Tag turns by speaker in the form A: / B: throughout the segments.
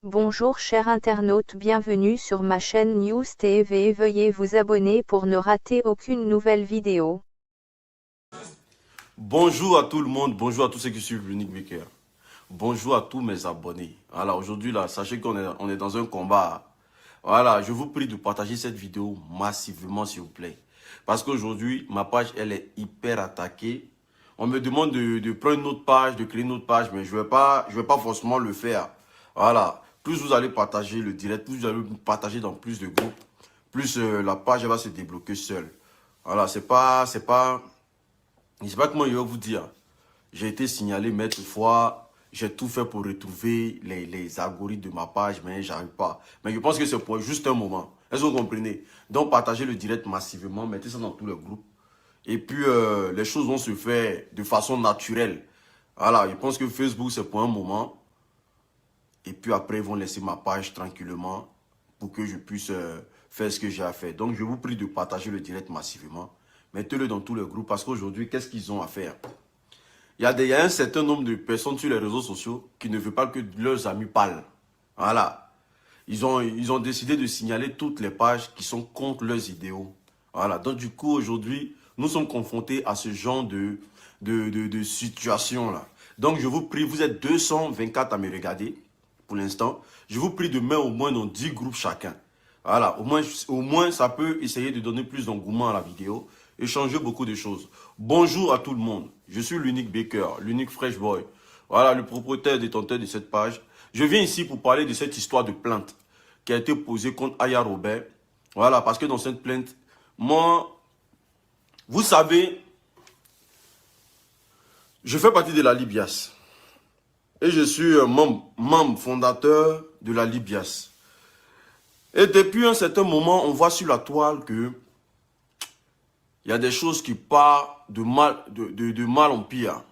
A: Bonjour chers internautes, bienvenue sur ma chaîne News TV. Veuillez vous abonner pour ne rater aucune nouvelle vidéo.
B: Bonjour à tout le monde, bonjour à tous ceux qui suivent l'Unique Baker. Bonjour à tous mes abonnés. Voilà, aujourd'hui là, sachez qu'on est dans un combat. Voilà, je vous prie de partager cette vidéo massivement s'il vous plaît. Parce qu'aujourd'hui, ma page elle est hyper attaquée. On me demande de prendre une autre page, de créer une autre page, mais je vais pas forcément le faire. Voilà, plus vous allez partager le direct, plus vous allez partager dans plus de groupes, plus la page elle va se débloquer seule. Voilà, je sais pas comment je vais vous dire. J'ai été signalé maintes fois. J'ai tout fait pour retrouver les algorithmes de ma page, mais j'arrive pas. Mais je pense que c'est pour juste un moment. Est-ce que vous comprenez? Donc, partagez le direct massivement, mettez ça dans tous les groupes. Et puis, les choses vont se faire de façon naturelle. Voilà, je pense que Facebook, c'est pour un moment. Et puis après, ils vont laisser ma page tranquillement pour que je puisse faire ce que j'ai à faire. Donc, je vous prie de partager le direct massivement. Mettez-le dans tous les groupes parce qu'aujourd'hui, qu'est-ce qu'ils ont à faire? Il y a un certain nombre de personnes sur les réseaux sociaux qui ne veulent pas que leurs amis parlent. Voilà. Ils ont décidé de signaler toutes les pages qui sont contre leurs idéaux. Voilà. Donc, du coup, aujourd'hui, nous sommes confrontés à ce genre de situation-là. Donc, je vous prie, vous êtes 224 à me regarder pour l'instant. Je vous prie de mettre au moins dans 10 groupes chacun. Voilà. Au moins, ça peut essayer de donner plus d'engouement à la vidéo et changer beaucoup de choses. Bonjour à tout le monde. Je suis l'Unique Baker, l'Unique Fresh Boy. Voilà, le propriétaire détenteur de cette page. Je viens ici pour parler de cette histoire de plainte qui a été posée contre Aya Robert. Voilà, parce que dans cette plainte, moi, vous savez, je fais partie de la Libias. Et je suis membre fondateur de la Libias. Et depuis un certain moment, on voit sur la toile que il y a des choses qui partent de mal en pire.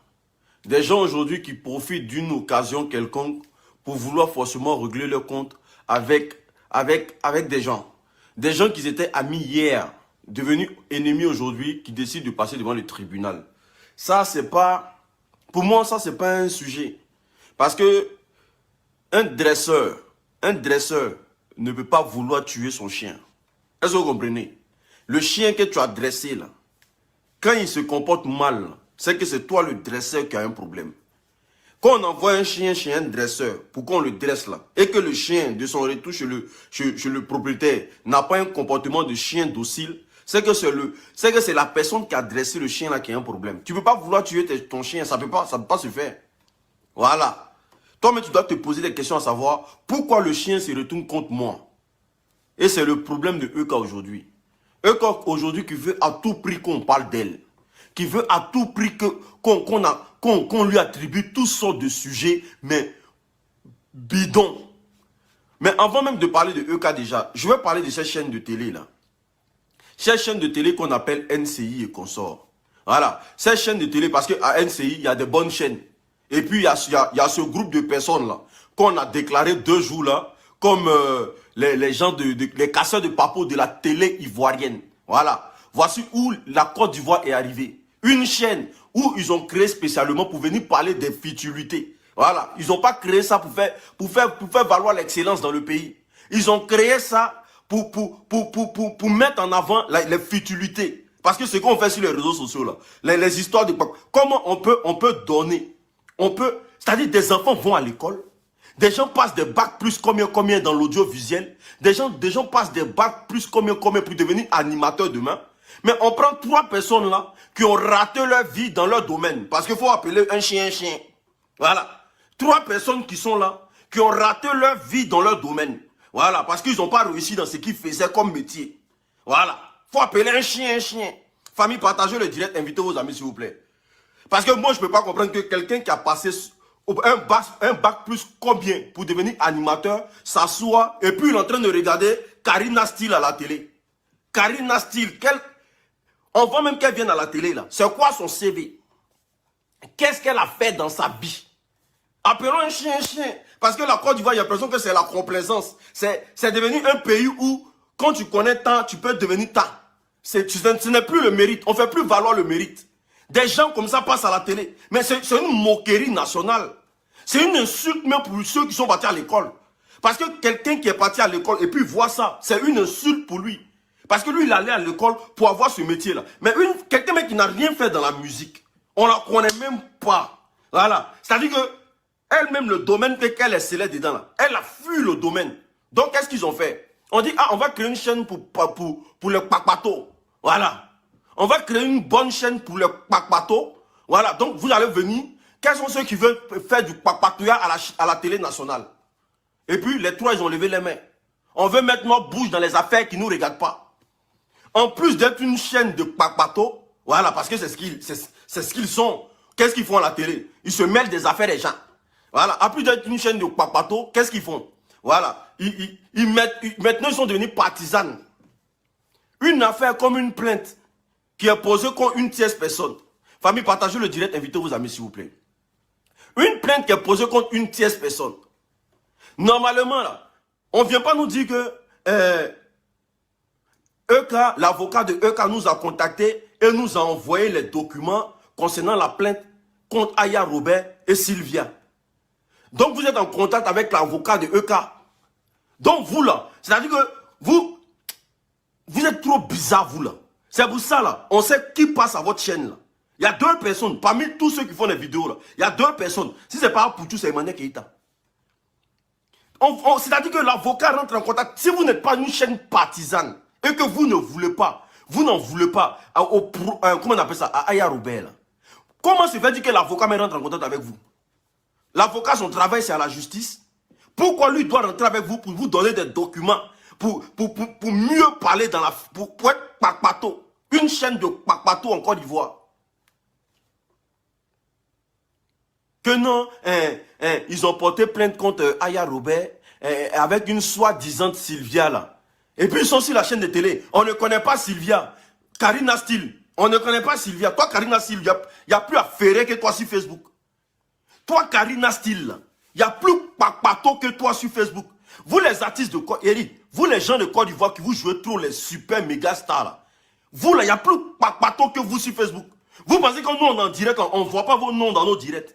B: Des gens aujourd'hui qui profitent d'une occasion quelconque pour vouloir forcément régler leur compte avec des gens. Des gens qui étaient amis hier, devenus ennemis aujourd'hui, qui décident de passer devant le tribunal. Ça, c'est pas... Pour moi, ça, c'est pas un sujet. Parce que un dresseur ne peut pas vouloir tuer son chien. Est-ce que vous comprenez? Le chien que tu as dressé là, quand il se comporte mal, c'est que c'est toi le dresseur qui a un problème. Quand on envoie un chien chez un dresseur, pour qu'on le dresse là, et que le chien de son retour chez le propriétaire n'a pas un comportement de chien docile, c'est que c'est la personne qui a dressé le chien là qui a un problème. Tu ne peux pas vouloir tuer ton chien, ça peut pas se faire. Voilà. Toi-même, tu dois te poser des questions à savoir pourquoi le chien se retourne contre moi. Et c'est le problème de EK aujourd'hui. EK aujourd'hui qui veut à tout prix qu'on parle d'elle. Qui veut à tout prix qu'on lui attribue toutes sortes de sujets, mais bidons. Mais avant même de parler de EK déjà, je vais parler de cette chaîne de télé là. Cette chaîne de télé qu'on appelle NCI et consorts. Voilà. Cette chaîne de télé, parce qu'à NCI, il y a des bonnes chaînes. Et puis, il y a ce groupe de personnes là, qu'on a déclaré 2 jours là, comme les gens, les casseurs de papeaux de la télé ivoirienne. Voilà. Voici où la Côte d'Ivoire est arrivée. Une chaîne où ils ont créé spécialement pour venir parler des futilités. Voilà. Ils n'ont pas créé ça pour faire valoir l'excellence dans le pays. Ils ont créé ça pour mettre en avant les futilités. Parce que ce qu'on fait sur les réseaux sociaux là, les histoires de... Comment on peut donner... C'est-à-dire des enfants vont à l'école, des gens passent des bacs plus combien dans l'audiovisuel, des gens passent des bacs plus combien pour devenir animateurs demain. Mais on prend 3 personnes là qui ont raté leur vie dans leur domaine. Parce qu'il faut appeler un chien un chien. Voilà. 3 personnes qui sont là, qui ont raté leur vie dans leur domaine. Voilà. Parce qu'ils n'ont pas réussi dans ce qu'ils faisaient comme métier. Voilà. Il faut appeler un chien un chien. Famille, partagez le direct, invitez vos amis s'il vous plaît. Parce que moi, je ne peux pas comprendre que quelqu'un qui a passé un bac plus combien pour devenir animateur, s'assoit et puis il est en train de regarder Karina Steele à la télé. Karina Steele, on voit même qu'elle vient à la télé là. C'est quoi son CV? Qu'est-ce qu'elle a fait dans sa vie? Appelons un chien un chien. Parce que la Côte d'Ivoire, il y a l'impression que c'est la complaisance. C'est devenu un pays où, quand tu connais tant, tu peux devenir tant. Ce n'est plus le mérite. On ne fait plus valoir le mérite. Des gens comme ça passent à la télé. Mais c'est une moquerie nationale. C'est une insulte même pour ceux qui sont partis à l'école. Parce que quelqu'un qui est parti à l'école et puis voit ça, c'est une insulte pour lui. Parce que lui, il allait à l'école pour avoir ce métier-là. Mais quelqu'un qui n'a rien fait dans la musique, on ne la connaît même pas. Voilà. C'est-à-dire que elle-même, le domaine qu'elle est célèbre dedans, là, elle a fui le domaine. Donc, qu'est-ce qu'ils ont fait? On dit, ah, on va créer une chaîne pour le kpakpato. Voilà. On va créer une bonne chaîne pour le kpakpato. Voilà. Donc, vous allez venir. Quels sont ceux qui veulent faire du kpakpatoya à la télé nationale? Et puis, les trois, ils ont levé les mains. On veut mettre notre bouche dans les affaires qui ne nous regardent pas. En plus d'être une chaîne de kpakpato, voilà, parce que c'est ce qu'ils sont. Qu'est-ce qu'ils font à la télé? Ils se mêlent des affaires des gens. Voilà. En plus d'être une chaîne de kpakpato, qu'est-ce qu'ils font? Voilà. Maintenant, ils sont devenus partisans. Une affaire comme une plainte qui est posée contre une tierce personne. Famille, partagez le direct, invitez vos amis, s'il vous plaît. Une plainte qui est posée contre une tierce personne. Normalement, là, on ne vient pas nous dire que EK, l'avocat de EK nous a contacté et nous a envoyé les documents concernant la plainte contre Aya Robert et Sylvia. Donc vous êtes en contact avec l'avocat de EK. Donc vous là, c'est-à-dire que vous êtes trop bizarre vous là. C'est pour ça là, on sait qui passe à votre chaîne là. Il y a deux personnes, parmi tous ceux qui font des vidéos là, il y a deux personnes. Si c'est pas pour tout, c'est Emmanuel Keïta. C'est-à-dire que l'avocat rentre en contact. Si vous n'êtes pas une chaîne partisane et que vous ne voulez pas, vous n'en voulez pas, comment on appelle ça, à Aya Robert là. Comment se fait-il que l'avocat rentre en contact avec vous? L'avocat, son travail, c'est à la justice. Pourquoi lui doit rentrer avec vous pour vous donner des documents, pour mieux parler dans la... Pour être kpakpato, une chaîne de kpakpato en Côte d'Ivoire. Que non, ils ont porté plainte contre Aya Robert avec une soi-disant Sylvia là. Et puis ils sont sur la chaîne de télé. On ne connaît pas Sylvia. Karina Steele, on ne connaît pas Sylvia. Toi, Karina Steele, il n'y a plus à ferrer que toi sur Facebook. Toi, Karina Steele, il n'y a plus kpakpato que toi sur Facebook. Vous les artistes de Côte d'Ivoire, vous les gens de Côte d'Ivoire qui vous jouez trop les super méga stars là. Vous là, il n'y a plus kpakpato que vous sur Facebook. Vous pensez que nous on est en direct, on ne voit pas vos noms dans nos directs.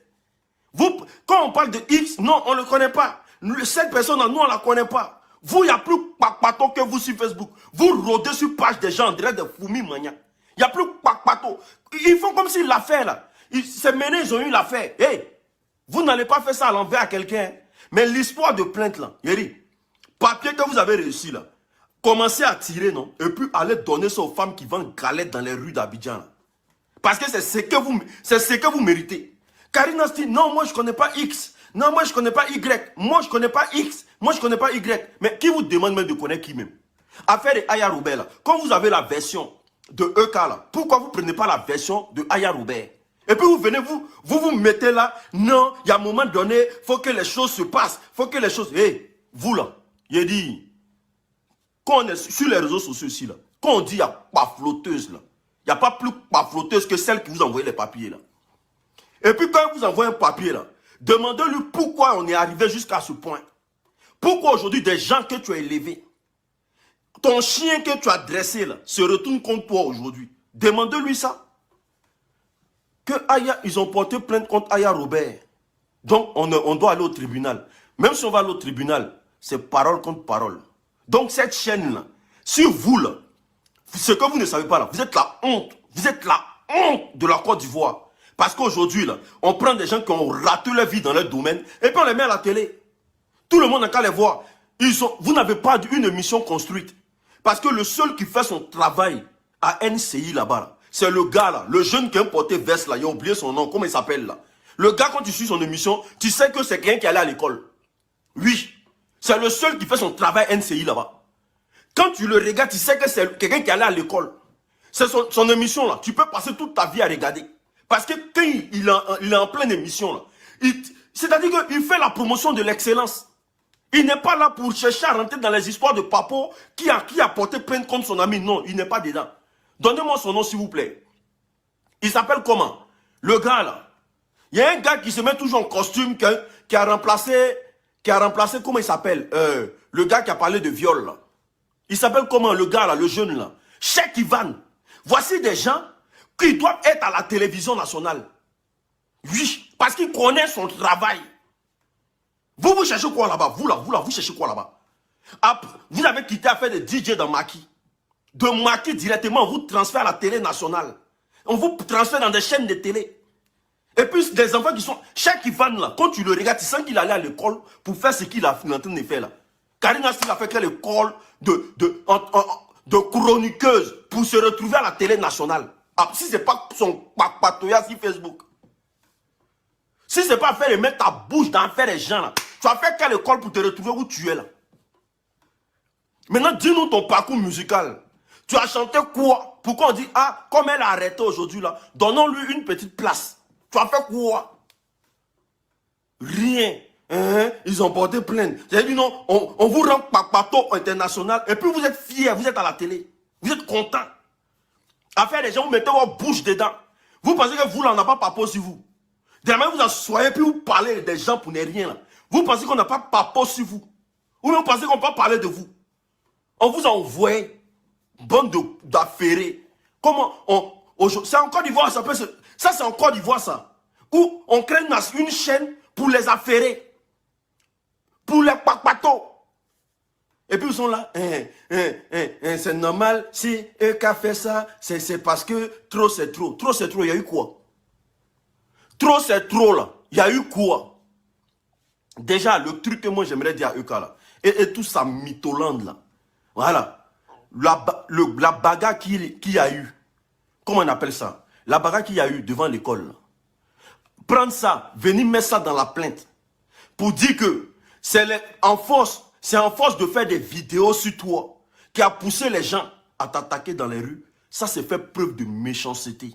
B: Quand on parle de X, non, on ne le connaît pas. Cette personne-là, nous, on ne la connaît pas. Vous, il n'y a plus kpakpato que vous sur Facebook. Vous rôdez sur page des gens, on dirait des fourmis mania. Il n'y a plus kpakpato. Ils font comme si l'affaire, là, c'est mené, ils ont eu l'affaire. Hey, vous n'allez pas faire ça à l'envers à quelqu'un. Hein. Mais l'histoire de plainte, là, Yeri, papier que vous avez réussi, là, commencez à tirer, non? Et puis, allez donner ça aux femmes qui vendent galettes dans les rues d'Abidjan. Parce que c'est ce que vous méritez. Karina Steele, non, moi je ne connais pas X. Non, moi je ne connais pas Y. Moi je ne connais pas X. Moi je ne connais pas Y. Mais qui vous demande même de connaître qui même? Affaire de Aya Robert, là. Quand vous avez la version de EK, là, pourquoi vous ne prenez pas la version de Aya Robert? Et puis vous venez, vous mettez là. Non, il y a un moment donné, il faut que les choses se passent. Il faut que les choses... Hé, vous là, il dit, quand on est sur les réseaux sociaux ici, là, quand on dit il n'y a pas flotteuse, là, il n'y a pas plus pas flotteuse que celle qui vous envoie les papiers, là. Et puis quand il vous envoie un papier là, demandez-lui pourquoi on est arrivé jusqu'à ce point. Pourquoi aujourd'hui des gens que tu as élevés, ton chien que tu as dressé là, se retourne contre toi aujourd'hui. Demandez-lui ça. Que Aya, ils ont porté plainte contre Aya Robert. Donc on doit aller au tribunal. Même si on va aller au tribunal, c'est parole contre parole. Donc cette chaîne là, sur vous là, ce que vous ne savez pas là, vous êtes la honte. Vous êtes la honte de la Côte d'Ivoire. Parce qu'aujourd'hui, là, on prend des gens qui ont raté leur vie dans leur domaine et puis on les met à la télé. Tout le monde n'a qu'à les voir. Vous n'avez pas une émission construite. Parce que le seul qui fait son travail à NCI là-bas, là, c'est le gars là, le jeune qui a porté veste là, il a oublié son nom, comment il s'appelle là. Le gars, quand tu suis son émission, tu sais que c'est quelqu'un qui allait à l'école. Oui, c'est le seul qui fait son travail NCI là-bas. Quand tu le regardes, tu sais que c'est quelqu'un qui allait à l'école. C'est son émission là, tu peux passer toute ta vie à regarder. Parce que quand il est en pleine émission, là, c'est-à-dire qu'il fait la promotion de l'excellence. Il n'est pas là pour chercher à rentrer dans les histoires de Papo qui a porté plainte contre son ami. Non, il n'est pas dedans. Donnez-moi son nom, s'il vous plaît. Il s'appelle comment? Le gars, là. Il y a un gars qui se met toujours en costume, qui a remplacé, comment il s'appelle? Le gars qui a parlé de viol, là. Il s'appelle comment, le gars, là, le jeune, là? Cheikh Ivan. Voici des gens qui doivent être à la télévision nationale. Oui, parce qu'il connaît son travail. Vous cherchez quoi là-bas? Vous là, vous cherchez quoi là-bas? Vous avez quitté à faire des DJ dans Maki. De Maki directement, on vous transfère à la télé nationale. On vous transfère dans des chaînes de télé. Et puis des enfants qui sont... Chaque Ivan là, quand tu le regardes, tu sens qu'il allait à l'école pour faire ce qu'il est en train de faire là. Karina Sil a fait l'école de chroniqueuse pour se retrouver à la télé nationale. Ah, si c'est pas son papatoya sur Facebook. Si c'est pas faire et mettre ta bouche dans faire les gens là. Tu as fait quelle école pour te retrouver où tu es là? Maintenant, dis-nous ton parcours musical. Tu as chanté quoi? Pourquoi on dit, ah, comme elle a arrêté aujourd'hui là, donnons-lui une petite place. Tu as fait quoi? Rien. Ils ont porté plainte. J'ai dit non, on vous rend papato international et puis vous êtes fiers, vous êtes à la télé. Vous êtes contents. À faire les gens, vous mettez votre bouche dedans. Vous pensez que vous, là, on n'a pas papo sur vous. Demain, vous asseyez puis vous parlez des gens pour ne rien là. Vous pensez qu'on n'a pas papo sur vous. Ou bien vous pensez qu'on peut pas parler de vous. On vous a envoyé bande d'affairés. Comment c'est en Côte d'Ivoire, ça c'est en Côte d'Ivoire ça. Où on crée une chaîne pour les affairer. Pour les papatos. Et puis ils sont là. C'est normal. Si eux qui a fait ça, c'est parce que trop c'est trop. Trop c'est trop, il y a eu quoi? Trop c'est trop là. Il y a eu quoi? Déjà, le truc que moi j'aimerais dire à eux là. Et tout ça mytholande là. Voilà. La bagarre qu'il y a eu. Comment on appelle ça? La bagarre qu'il y a eu devant l'école. Prendre ça, venir mettre ça dans la plainte. Pour dire que c'est en force de faire des vidéos sur toi qui a poussé les gens à t'attaquer dans les rues. Ça, c'est fait preuve de méchanceté.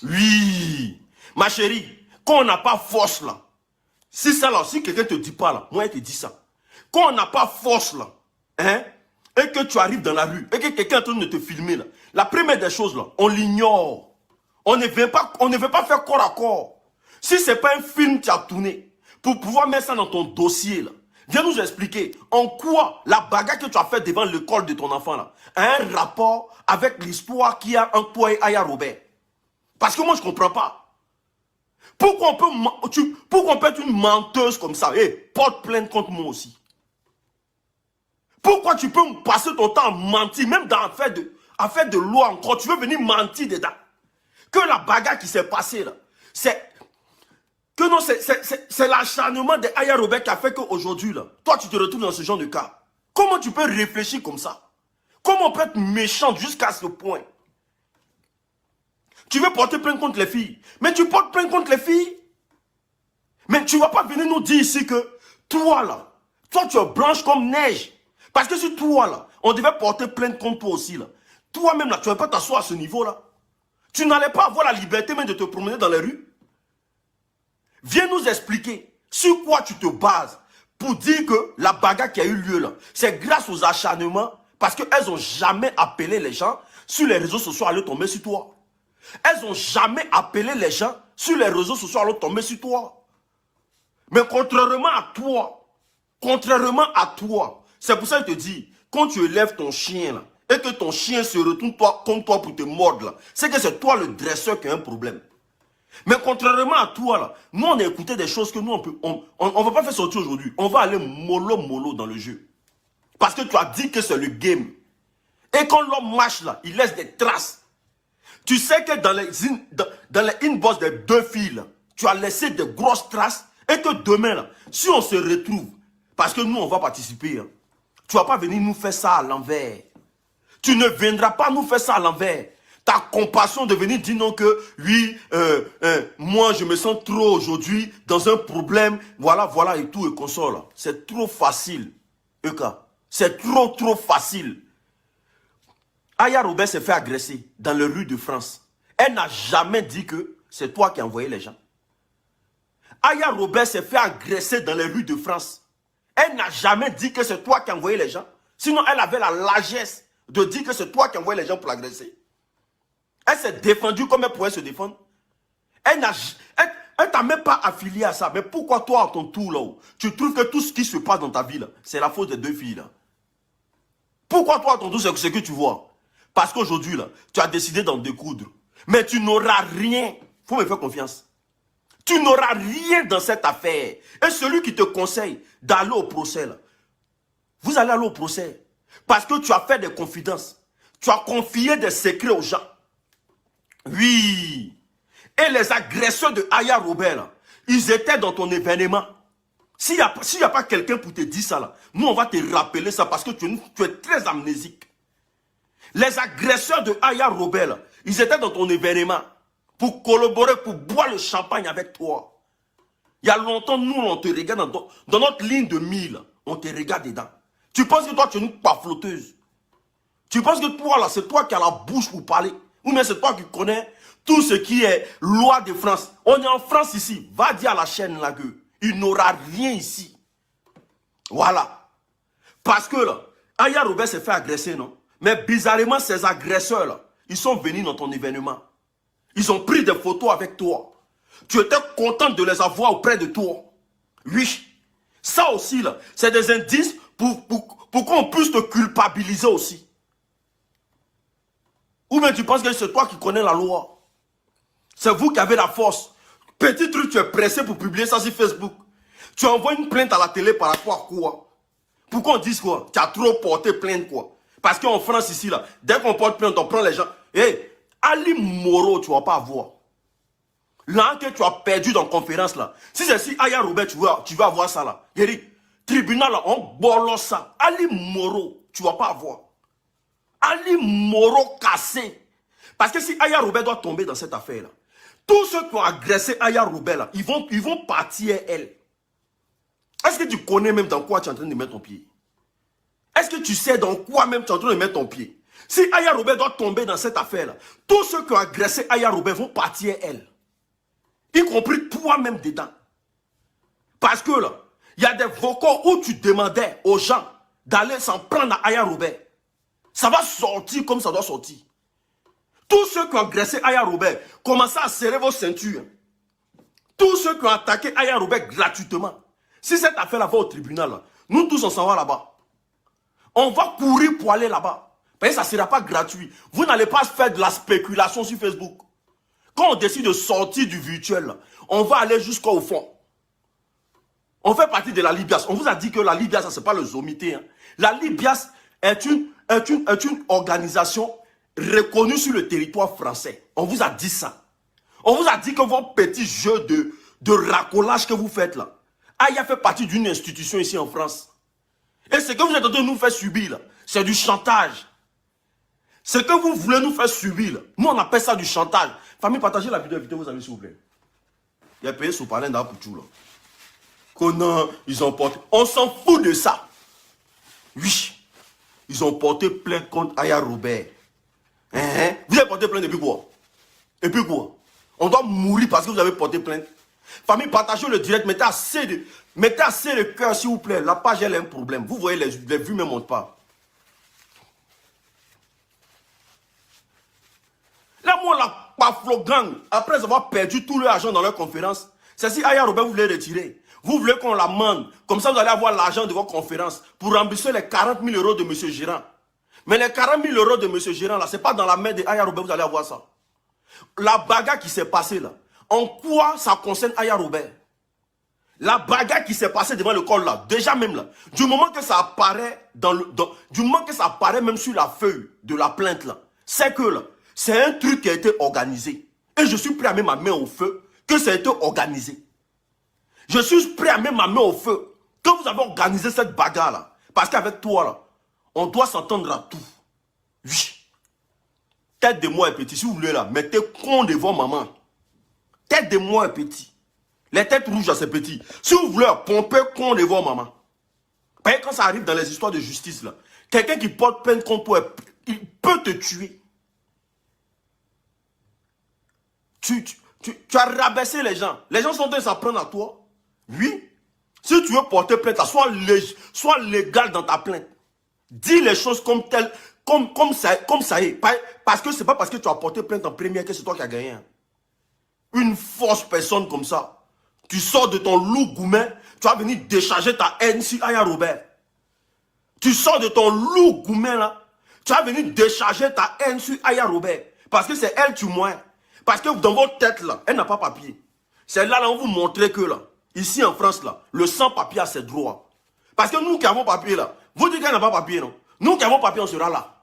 B: Oui. Ma chérie, quand on n'a pas force là, si ça là, si quelqu'un te dit pas là, moi il te dit ça. Quand on n'a pas force là, et que tu arrives dans la rue, et que quelqu'un est en train de te filmer là, la première des choses là, on l'ignore. On ne veut pas faire corps à corps. Si ce n'est pas un film que tu as tourné, pour pouvoir mettre ça dans ton dossier là, viens nous expliquer en quoi la bagarre que tu as faite devant l'école de ton enfant là, a un rapport avec l'histoire qu'il y a entre toi et Aya Robert. Parce que moi je ne comprends pas. Pourquoi on peut être une menteuse comme ça? Porte plainte contre moi aussi. Pourquoi tu peux me passer ton temps à mentir, même dans affaire de loi encore, tu veux venir mentir dedans? Que la bagarre qui s'est passée là, c'est l'acharnement de Aya Robert qui a fait qu'aujourd'hui là, toi tu te retrouves dans ce genre de cas. Comment tu peux réfléchir comme ça? Comment on peut être méchant jusqu'à ce point? Tu veux porter plainte contre les filles, mais tu portes plainte contre les filles. Mais tu ne vas pas venir nous dire ici que toi là, toi tu es blanche comme neige. Parce que si toi là, on devait porter plainte contre toi aussi là, toi-même là, tu ne vas pas t'asseoir à ce niveau là. Tu n'allais pas avoir la liberté même de te promener dans les rues. Viens nous expliquer sur quoi tu te bases pour dire que la bagarre qui a eu lieu là, c'est grâce aux acharnements, parce qu'elles n'ont jamais appelé les gens sur les réseaux sociaux à aller tomber sur toi. Elles n'ont jamais appelé les gens sur les réseaux sociaux à aller tomber sur toi. Mais contrairement à toi, c'est pour ça que je te dis, quand tu élèves ton chien là, et que ton chien se retourne contre toi pour te mordre là, c'est que c'est toi le dresseur qui a un problème. Mais contrairement à toi là, nous on a écouté des choses que nous on va pas faire sortir aujourd'hui. On va aller mollo dans le jeu. Parce que tu as dit que c'est le game. Et quand l'homme marche là, il laisse des traces. Tu sais que dans les inbox des deux filles là, tu as laissé de grosses traces. Et que demain là, si on se retrouve, parce que nous on va participer, hein, tu ne vas pas venir nous faire ça à l'envers. Tu ne viendras pas nous faire ça à l'envers. Ta compassion de venir dire non que, oui, moi je me sens trop aujourd'hui dans un problème, voilà, et tout, et console. C'est trop facile, Eka. C'est trop facile. Aya Robert s'est fait agresser dans les rues de France. Elle n'a jamais dit que c'est toi qui as envoyé les gens. Aya Robert s'est fait agresser dans les rues de France. Elle n'a jamais dit que c'est toi qui as envoyé les gens. Sinon, elle avait la largesse de dire que c'est toi qui as envoyé les gens pour l'agresser. Elle s'est défendue comme elle pouvait se défendre. Elle t'a même pas affilié à ça. Mais pourquoi toi, à ton tour, là, tu trouves que tout ce qui se passe dans ta vie, c'est la faute des deux filles, là? Pourquoi toi, à ton tour, c'est ce que tu vois? Parce qu'aujourd'hui, là, tu as décidé d'en découdre. Mais tu n'auras rien. Il faut me faire confiance. Tu n'auras rien dans cette affaire. Et celui qui te conseille d'aller au procès, là, vous allez aller au procès. Parce que tu as fait des confidences. Tu as confié des secrets aux gens. Oui. Et les agresseurs de Aya Robert, là, ils étaient dans ton événement. S'il n'y a pas quelqu'un pour te dire ça, là, nous on va te rappeler ça parce que tu es très amnésique. Les agresseurs de Aya Robert, là, ils étaient dans ton événement pour collaborer, pour boire le champagne avec toi. Il y a longtemps, nous on te regarde dans notre ligne de mille, on te regarde dedans. Tu penses que toi tu es une pafloteuse. Tu penses que toi là, c'est toi qui as la bouche pour parler. Ou bien c'est toi qui connais tout ce qui est loi de France. On est en France ici. Va dire à la chaîne là que il n'aura rien ici. Voilà. Parce que là, Aya Robert s'est fait agresser, non? Mais bizarrement, ces agresseurs là, ils sont venus dans ton événement. Ils ont pris des photos avec toi. Tu étais content de les avoir auprès de toi. Oui. Ça aussi là, c'est des indices pour qu'on puisse te culpabiliser aussi. Ou bien tu penses que c'est toi qui connais la loi. C'est vous qui avez la force. Petit truc, tu es pressé pour publier ça sur Facebook. Tu envoies une plainte à la télé par rapport à quoi? Pourquoi on dise quoi? Tu as trop porté plainte quoi? Parce qu'en France ici, là, dès qu'on porte plainte, on prend les gens. Hey, Ali Moro, tu ne vas pas avoir. Là que tu as perdu dans la conférence là. Si c'est si Aya Robert, tu vas avoir ça là. Eric, tribunal là, on bolosse ça. Ali Moro, tu ne vas pas avoir. Ali Moro cassé. Parce que si Aya Robert doit tomber dans cette affaire là, tous ceux qui ont agressé Aya Robert là, ils vont partir elle. Est-ce que tu connais même dans quoi tu es en train de mettre ton pied? Est-ce que tu sais dans quoi même tu es en train de mettre ton pied? Si Aya Robert doit tomber dans cette affaire là, tous ceux qui ont agressé Aya Robert vont partir elle. Y compris toi-même dedans. Parce que là, il y a des vocaux où tu demandais aux gens d'aller s'en prendre à Aya Robert. Ça va sortir comme ça doit sortir. Tous ceux qui ont agressé Aya Robert, commencez à serrer vos ceintures. Tous ceux qui ont attaqué Aya Robert gratuitement. Si cette affaire-là va au tribunal, là, nous tous on s'en va là-bas. On va courir pour aller là-bas. Parce que ça ne sera pas gratuit. Vous n'allez pas faire de la spéculation sur Facebook. Quand on décide de sortir du virtuel, là, on va aller jusqu'au fond. On fait partie de la Libias. On vous a dit que la Libias, ce n'est pas le Zomité. Hein. La Libias est une organisation reconnue sur le territoire français. On vous a dit ça. On vous a dit que vos petits jeux de racolage que vous faites là, Aya fait partie d'une institution ici en France. Et ce que vous êtes en train de nous faire subir là, c'est du chantage. Ce que vous voulez nous faire subir là, nous on appelle ça du chantage. Famille, partagez la vidéo, invitez vos amis s'il vous plaît. Il y a payé sous parler d'un pour tout là. Conan, ils ont porté. On s'en fout de ça. Oui. Ils ont porté plainte contre Aya Robert. Vous avez porté plainte depuis quoi? Et puis quoi? On doit mourir parce que vous avez porté plainte. Famille, partagez le direct, mettez assez de cœur s'il vous plaît. La page elle a un problème. Vous voyez, les vues ne montent pas. Là, moi, la Paflo Gang, après avoir perdu tout leur argent dans leur conférence, c'est si Aya Robert vous voulez retirer. Vous voulez qu'on la mande. Comme ça, vous allez avoir l'argent de vos conférences pour rembourser les 40 000 € de M. Gérard. Mais les 40 000 € de M. Gérard, là, ce n'est pas dans la main de Aya Robert, vous allez avoir ça. La bagarre qui s'est passée là, en quoi ça concerne Aya Robert? La bagarre qui s'est passée devant le col là, déjà même là, du moment que ça apparaît du moment que ça apparaît même sur la feuille de la plainte là, c'est que là, c'est un truc qui a été organisé. Et je suis prêt à mettre ma main au feu que ça a été organisé. Je suis prêt à mettre ma main au feu que vous avez organisé cette bagarre là. Parce qu'avec toi là, on doit s'entendre à tout. Oui. Tête de moi est petit, si vous voulez là, mettez con devant maman. Tête de moi est petit. Les têtes rouges, c'est petit. Si vous voulez pomper con devant maman. Parce que quand ça arrive dans les histoires de justice là, quelqu'un qui porte plainte contre toi, il peut te tuer. Tu as rabaissé les gens. Les gens sont en train de s'en prendre à toi. Oui. Si tu veux porter plainte, sois légal dans ta plainte. Dis les choses comme telles, comme ça est. Parce que c'est pas parce que tu as porté plainte en première que c'est toi qui as gagné. Une fausse personne comme ça. Tu sors de ton loup goumen, tu vas venir décharger ta haine sur Aya Robert. Tu sors de ton loup goumen là, tu vas venir décharger ta haine sur Aya Robert. Parce que c'est elle tu moins. Parce que dans votre tête là, elle n'a pas papier. C'est là, là, on vous montrer que là, ici en France, là, le sans-papier a ses droits. Parce que nous qui avons papier là, vous dites qu'il n'a pas papier, non? Nous qui avons papier, on sera là.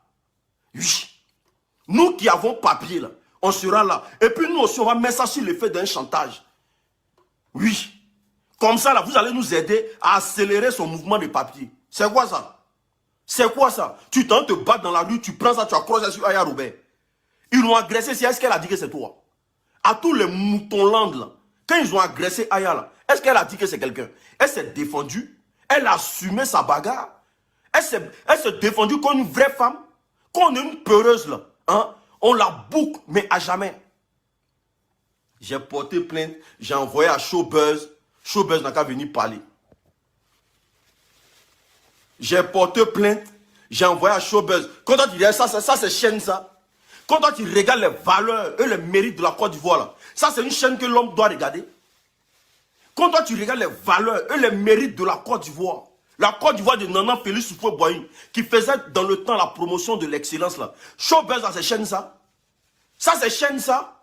B: Oui. Nous qui avons papier là, on sera là. Et puis nous aussi, on va mettre ça sur l'effet d'un chantage. Oui. Comme ça, là, vous allez nous aider à accélérer son mouvement de papier. C'est quoi ça? C'est quoi ça? Tu tentes de te battre dans la rue, tu prends ça, tu accroches ça sur Aya Robert. Ils l'ont agressé, est-ce qu'elle a dit que c'est toi? À tous les moutons landes là, quand ils ont agressé Aya là, est-ce qu'elle a dit que c'est quelqu'un? Elle s'est défendue, elle a assumé sa bagarre, elle s'est défendue comme une vraie femme, qu'on est une peureuse là, hein? On la boucle, mais à jamais. J'ai porté plainte, j'ai envoyé à Showbuzz, Showbuzz n'a qu'à venir parler. J'ai porté plainte, j'ai envoyé à Showbuzz. Quand tu dis ça c'est chaîne ça. Quand tu regardes les valeurs et les mérites de la Côte d'Ivoire là, ça c'est une chaîne que l'homme doit regarder. Quand tu regardes les valeurs et les mérites de la Côte d'Ivoire, la Côte d'Ivoire de Nana Félix Houphouët-Boigny, qui faisait dans le temps la promotion de l'excellence là. Showbuzz a ses chaînes ça. Ça c'est chaîne ça.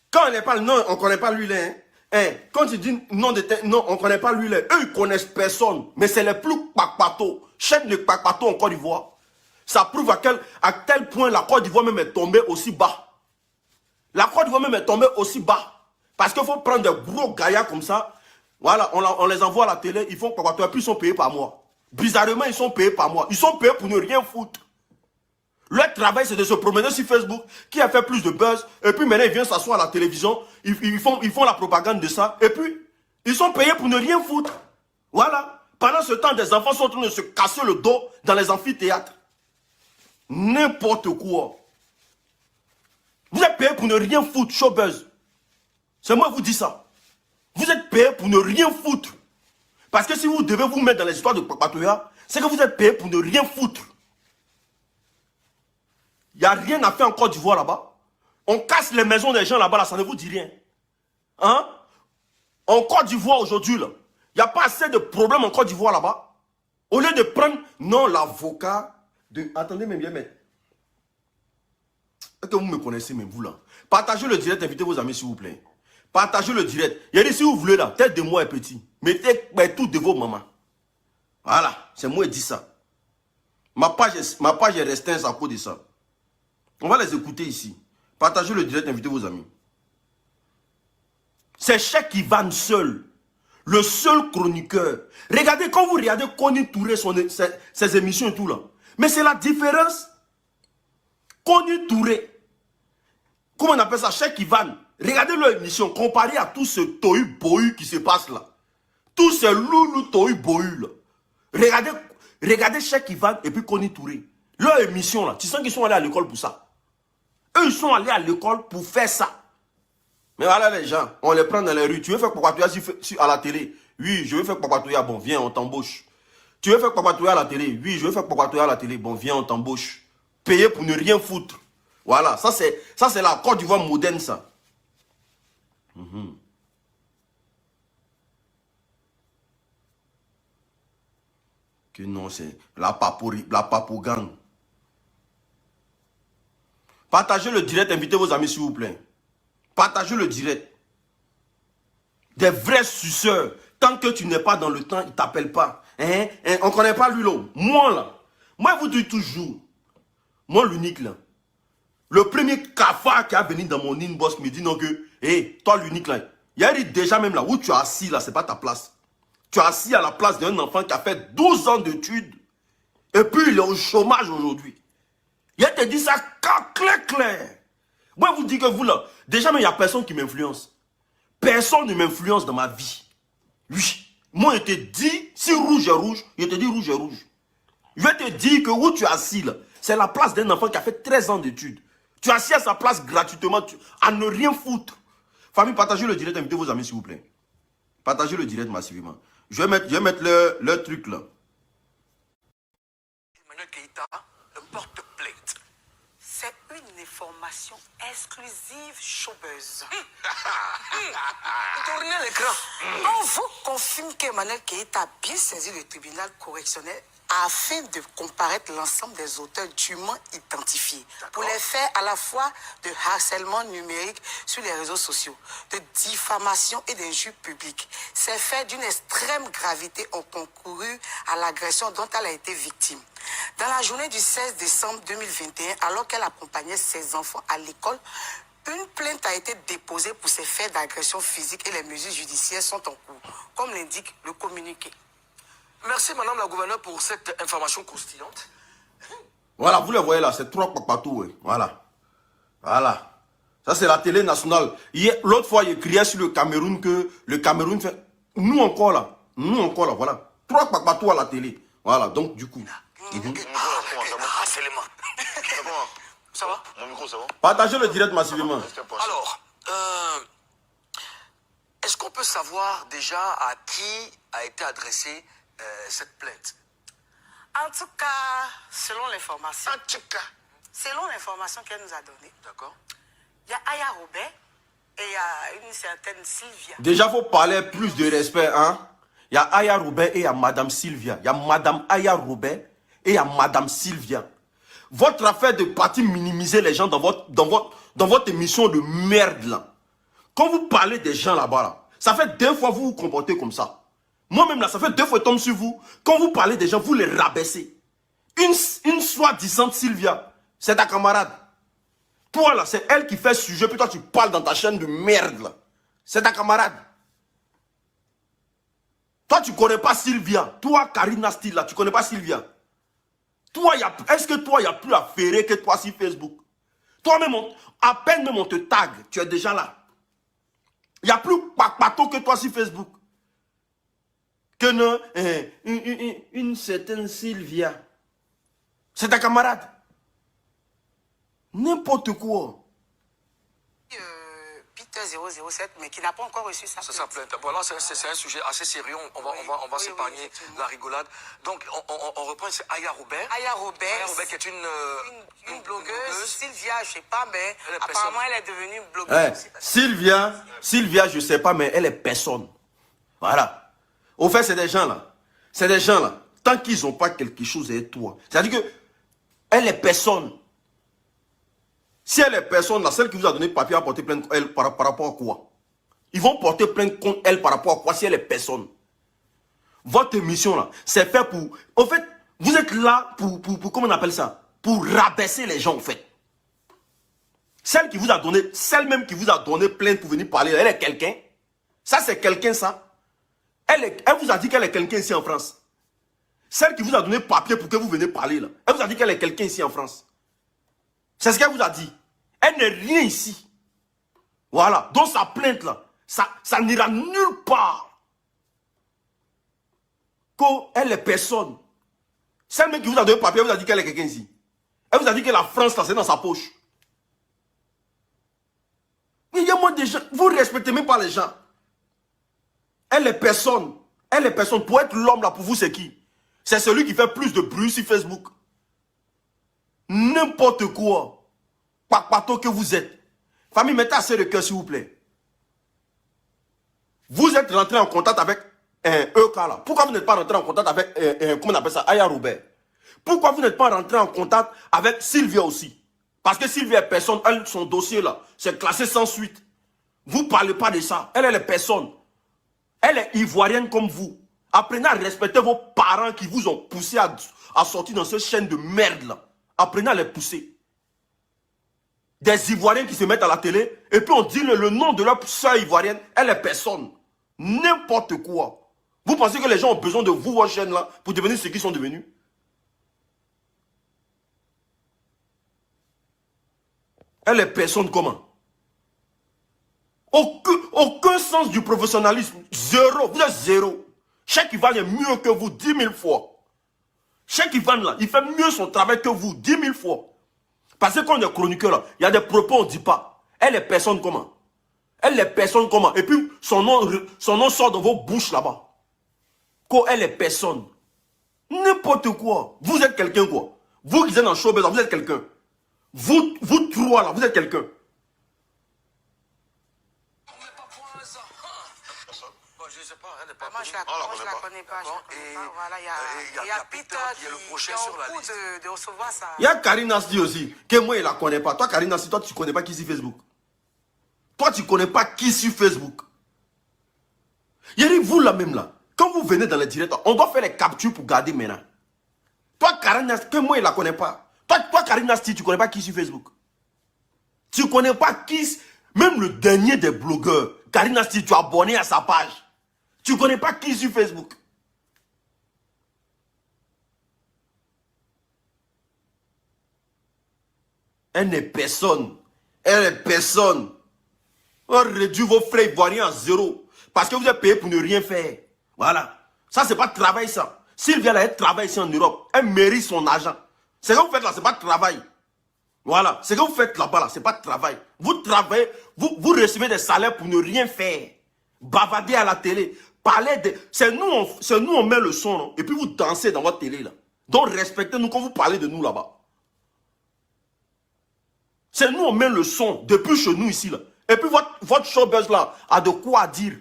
B: Quand on n'est pas, non, on ne connaît pas lui là. Hein. Quand tu dis non, non, on ne connaît pas lui là. Eux ils connaissent personne. Mais c'est les plus kpakpato. Chaîne de kpakpato en Côte d'Ivoire. Ça prouve à quel point la Côte d'Ivoire même est tombée aussi bas. La Côte d'Ivoire même est tombée aussi bas. Parce qu'il faut prendre des gros gaillards comme ça. Voilà, on les envoie à la télé, ils font kpakpato et puis ils sont payés par mois. Bizarrement, ils sont payés par mois. Ils sont payés pour ne rien foutre. Leur travail, c'est de se promener sur Facebook, qui a fait plus de buzz. Et puis maintenant, ils viennent s'asseoir à la télévision. Ils font la propagande de ça. Et puis, ils sont payés pour ne rien foutre. Voilà. Pendant ce temps, des enfants sont en train de se casser le dos dans les amphithéâtres. N'importe quoi. Vous êtes payé pour ne rien foutre, Showbuzz. C'est moi qui vous dis ça. Vous êtes payé pour ne rien foutre. Parce que si vous devez vous mettre dans les histoires de Kpakpatoya, c'est que vous êtes payé pour ne rien foutre. Il n'y a rien à faire en Côte d'Ivoire là-bas. On casse les maisons des gens là-bas, là, ça ne vous dit rien. Hein? En Côte d'Ivoire aujourd'hui, là, il n'y a pas assez de problèmes en Côte d'Ivoire là-bas. Au lieu de prendre, non, l'avocat de... Attendez, mais bien, mais... Est-ce que vous me connaissez, mais vous là? Partagez le direct, invitez vos amis, s'il vous plaît. Partagez le direct. Il y a dit, si vous voulez là, tête de moi est petit. Mettez tout de vos mamans. Voilà, c'est moi qui dis ça. Ma page est restreinte à cause de ça. On va les écouter ici. Partagez le direct, invitez vos amis. C'est Cheikh Ivan seul. Le seul chroniqueur. Regardez, quand vous regardez Kony Touré, ses émissions et tout là. Mais c'est la différence. Kony Touré. Comment on appelle ça? Cheikh Ivan. Regardez leur émission. Comparé à tout ce tohu bohu qui se passe là. Tous ces loulou tohu bohu là. Regardez Cheikh Ivan et puis Kony Touré. Leur émission là. Tu sens qu'ils sont allés à l'école pour ça. Eux, ils sont allés à l'école pour faire ça. Mais voilà les gens, on les prend dans les rues. Tu veux faire Kpakpatoya à la télé? Oui, je veux faire Kpakpatoya. Bon, viens, on t'embauche. Tu veux faire Kpakpatoya à la télé? Oui, je veux faire Kpakpatoya à la télé. Bon, viens, on t'embauche. Payé pour ne rien foutre. Voilà, ça c'est la Côte d'Ivoire moderne, ça. Que non, c'est la papogang. Partagez le direct, invitez vos amis s'il vous plaît. Partagez le direct. Des vrais suceurs. Tant que tu n'es pas dans le temps, ils ne t'appellent pas. On ne connaît pas lui là. Moi là. Moi je vous dis toujours. Moi l'unique là. Le premier cafard qui a venu dans mon inbox me dit non que, toi l'unique là. Il y a dit déjà même là où tu es assis là, c'est pas ta place. Tu es assis à la place d'un enfant qui a fait 12 ans d'études. Et puis il est au chômage aujourd'hui. Il te dit ça clair. Moi, je vous dis que vous là, déjà, mais il n'y a personne qui m'influence. Personne ne m'influence dans ma vie. Oui. Moi, je te dis, si rouge est rouge, je te dis rouge est rouge. Je vais te dire que où tu es assis là, c'est la place d'un enfant qui a fait 13 ans d'études. Tu es assis à sa place gratuitement, à ne rien foutre. Famille, partagez le direct, invitez vos amis s'il vous plaît. Partagez le direct massivement. Je vais mettre le truc là.
C: Emmanuel Keïta, le porte-plainte. C'est une information exclusive showbuzz.
D: Tournez l'écran.
C: On vous confirme qu'Emmanuel Keïta a bien saisi le tribunal correctionnel afin de comparaître l'ensemble des auteurs dûment identifiés pour les faits à la fois de harcèlement numérique sur les réseaux sociaux, de diffamation et d'injures publiques. Ces faits d'une extrême gravité ont concouru à l'agression dont elle a été victime. Dans la journée du 16 décembre 2021, alors qu'elle accompagnait ses enfants à l'école, une plainte a été déposée pour ces faits d'agression physique et les mesures judiciaires sont en cours, comme l'indique le communiqué.
D: Merci, Madame la gouverneure, pour cette information croustillante.
B: Voilà, vous le voyez là, c'est 3 partout. Ouais. Voilà. Voilà. Ça, c'est la télé nationale. L'autre fois, il criait sur le Cameroun que le Cameroun fait... Nous encore là, voilà. 3 partout à la télé. Voilà, donc du coup...
D: Harcèlement. Ça va?
E: Mon micro, ça va?
B: Partagez le direct massivement.
D: Alors, est-ce qu'on peut savoir déjà à qui a été adressée cette plainte?
C: En tout cas, selon l'information,
D: En tout cas.
C: selon l'information qu'elle nous a donnée,
D: D'accord.
C: il y a Aya Robert et il y a une certaine Sylvia.
B: Déjà, il faut parler plus de respect, hein. Il y a Aya Robert et il y a Madame Sylvia. Il y a Madame Aya Robert et il y a Madame Sylvia. Votre affaire de partir minimiser les gens dans votre émission de merde là. Quand vous parlez des gens là-bas, là, ça fait 2 fois que vous vous comportez comme ça. Moi-même là, ça fait 2 fois que je tombe sur vous. Quand vous parlez des gens, vous les rabaissez. Une soi-disant Sylvia, c'est ta camarade. Toi là, c'est elle qui fait sujet, puis toi tu parles dans ta chaîne de merde là. C'est ta camarade. Toi, tu connais pas Sylvia. Toi, Karina Steele là, tu connais pas Sylvia. Toi, est-ce que toi, il n'y a plus à ferrer que toi sur Facebook? Toi-même, à peine même on te tag, tu es déjà là. Il n'y a plus pato que toi sur Facebook. Que non, une certaine Sylvia. C'est ta camarade. N'importe quoi.
C: Peter 007, mais qui n'a pas encore reçu sa
D: C'est sa plainte. Voilà, c'est un sujet assez sérieux. On va s'épargner
C: effectivement.
D: la rigolade. Donc, on reprend, c'est Aya Robert.
C: Aya Robert,
D: Aya Robert qui est
C: une blogueuse. Sylvia, je ne sais pas, mais
D: Elle est
C: apparemment,
D: personne.
C: elle est devenue une blogueuse. aussi.
B: Sylvia, je ne sais pas, mais elle est personne. Voilà. Au fait, c'est des gens là. Tant qu'ils n'ont pas quelque chose avec toi. C'est-à-dire que elle est personne. Si elle est personne, là, celle qui vous a donné papier à porter plainte contre elle par rapport à quoi? Ils vont porter plainte contre elle par rapport à quoi si elle est personne? Votre émission là, c'est fait pour... En fait, vous êtes là pour comment on appelle ça? Pour rabaisser les gens en fait. Celle même qui vous a donné plainte pour venir parler, elle est quelqu'un? Ça c'est quelqu'un ça? Elle vous a dit qu'elle est quelqu'un ici en France. Celle qui vous a donné papier pour que vous venez parler là, elle vous a dit qu'elle est quelqu'un ici en France. C'est ce qu'elle vous a dit. Elle n'est rien ici. Voilà. Donc sa plainte là, ça n'ira nulle part. Elle est personne. Celle même qui vous a donné papier, elle vous a dit qu'elle est quelqu'un ici. Elle vous a dit que la France là, c'est dans sa poche. Mais il y a moins de gens. Vous ne respectez même pas les gens. Elle est personne. Elle est personne. Pour être l'homme là, pour vous, c'est qui? C'est celui qui fait plus de bruit sur Facebook. N'importe quoi. Papato que vous êtes. Famille, mettez assez de cœur, s'il vous plaît. Vous êtes rentré en contact avec EK là. Pourquoi vous n'êtes pas rentré en contact avec, comment on appelle ça, Aya Robert? Pourquoi vous n'êtes pas rentré en contact avec Sylvia aussi? Parce que Sylvia est personne, elle, son dossier là, c'est classé sans suite. Vous ne parlez pas de ça. Elle est personne. Elle est ivoirienne comme vous. Apprenez à respecter vos parents qui vous ont poussé à sortir dans cette chaîne de merde là. Apprenez à les pousser. Des Ivoiriens qui se mettent à la télé et puis on dit le nom de leur soeur ivoirienne, elle est personne. N'importe quoi. Vous pensez que les gens ont besoin de vous, votre chaîne là, pour devenir ce qu'ils sont devenus? Elle est personne comment? Aucun sens du professionnalisme. Zéro. Vous êtes zéro. Cheikh Ivan est mieux que vous 10 000 fois. Cheikh Ivan là, il fait mieux son travail que vous 10 000 fois. Parce que quand on est chroniqueur là, il y a des propos on ne dit pas. Elle est personne comment? Elle est personne comment? Et puis son nom sort dans vos bouches là-bas. Elle est personne. N'importe quoi. Vous êtes quelqu'un quoi? Vous qui êtes dans le showbiz, vous êtes quelqu'un. Vous trois là, vous êtes quelqu'un.
D: Je sais pas, elle n'est pas
C: Moi, je la connais pas. Voilà, il y a Peter qui est le prochain sur la liste. De recevoir ça.
B: Il y a Karine Nasty aussi, que moi, il la connaît pas. Toi, Karine Nasty, toi, tu connais pas qui sur Facebook. Toi, tu connais pas qui sur Facebook. Il y a vous là même là. Quand vous venez dans le direct, on doit faire les captures pour garder maintenant. Toi, Karine Nasty, que moi, il la connaît pas. Toi, Karine Nasty, tu connais pas qui sur Facebook. Tu connais pas qui, même le dernier des blogueurs, Karine Nasty, tu es abonné à sa page. Tu connais pas qui sur Facebook. Elle n'est personne. Elle est personne. On réduit vos frais ivoiriens à zéro. Parce que vous êtes payé pour ne rien faire. Voilà. Ça, c'est pas de travail, ça. S'il vient là, elle travaille ici en Europe. Elle mérite son argent. Ce que vous faites là, c'est pas de travail. Voilà. Ce que vous faites là-bas, là, c'est pas de travail. Vous travaillez, vous recevez des salaires pour ne rien faire. Bavarder à la télé. Parler de... C'est nous, on met le son, non? Et puis vous dansez dans votre télé, là. Donc respectez-nous quand vous parlez de nous là-bas. C'est nous, on met le son depuis chez nous ici, là. Et puis votre showbuzz là a de quoi dire.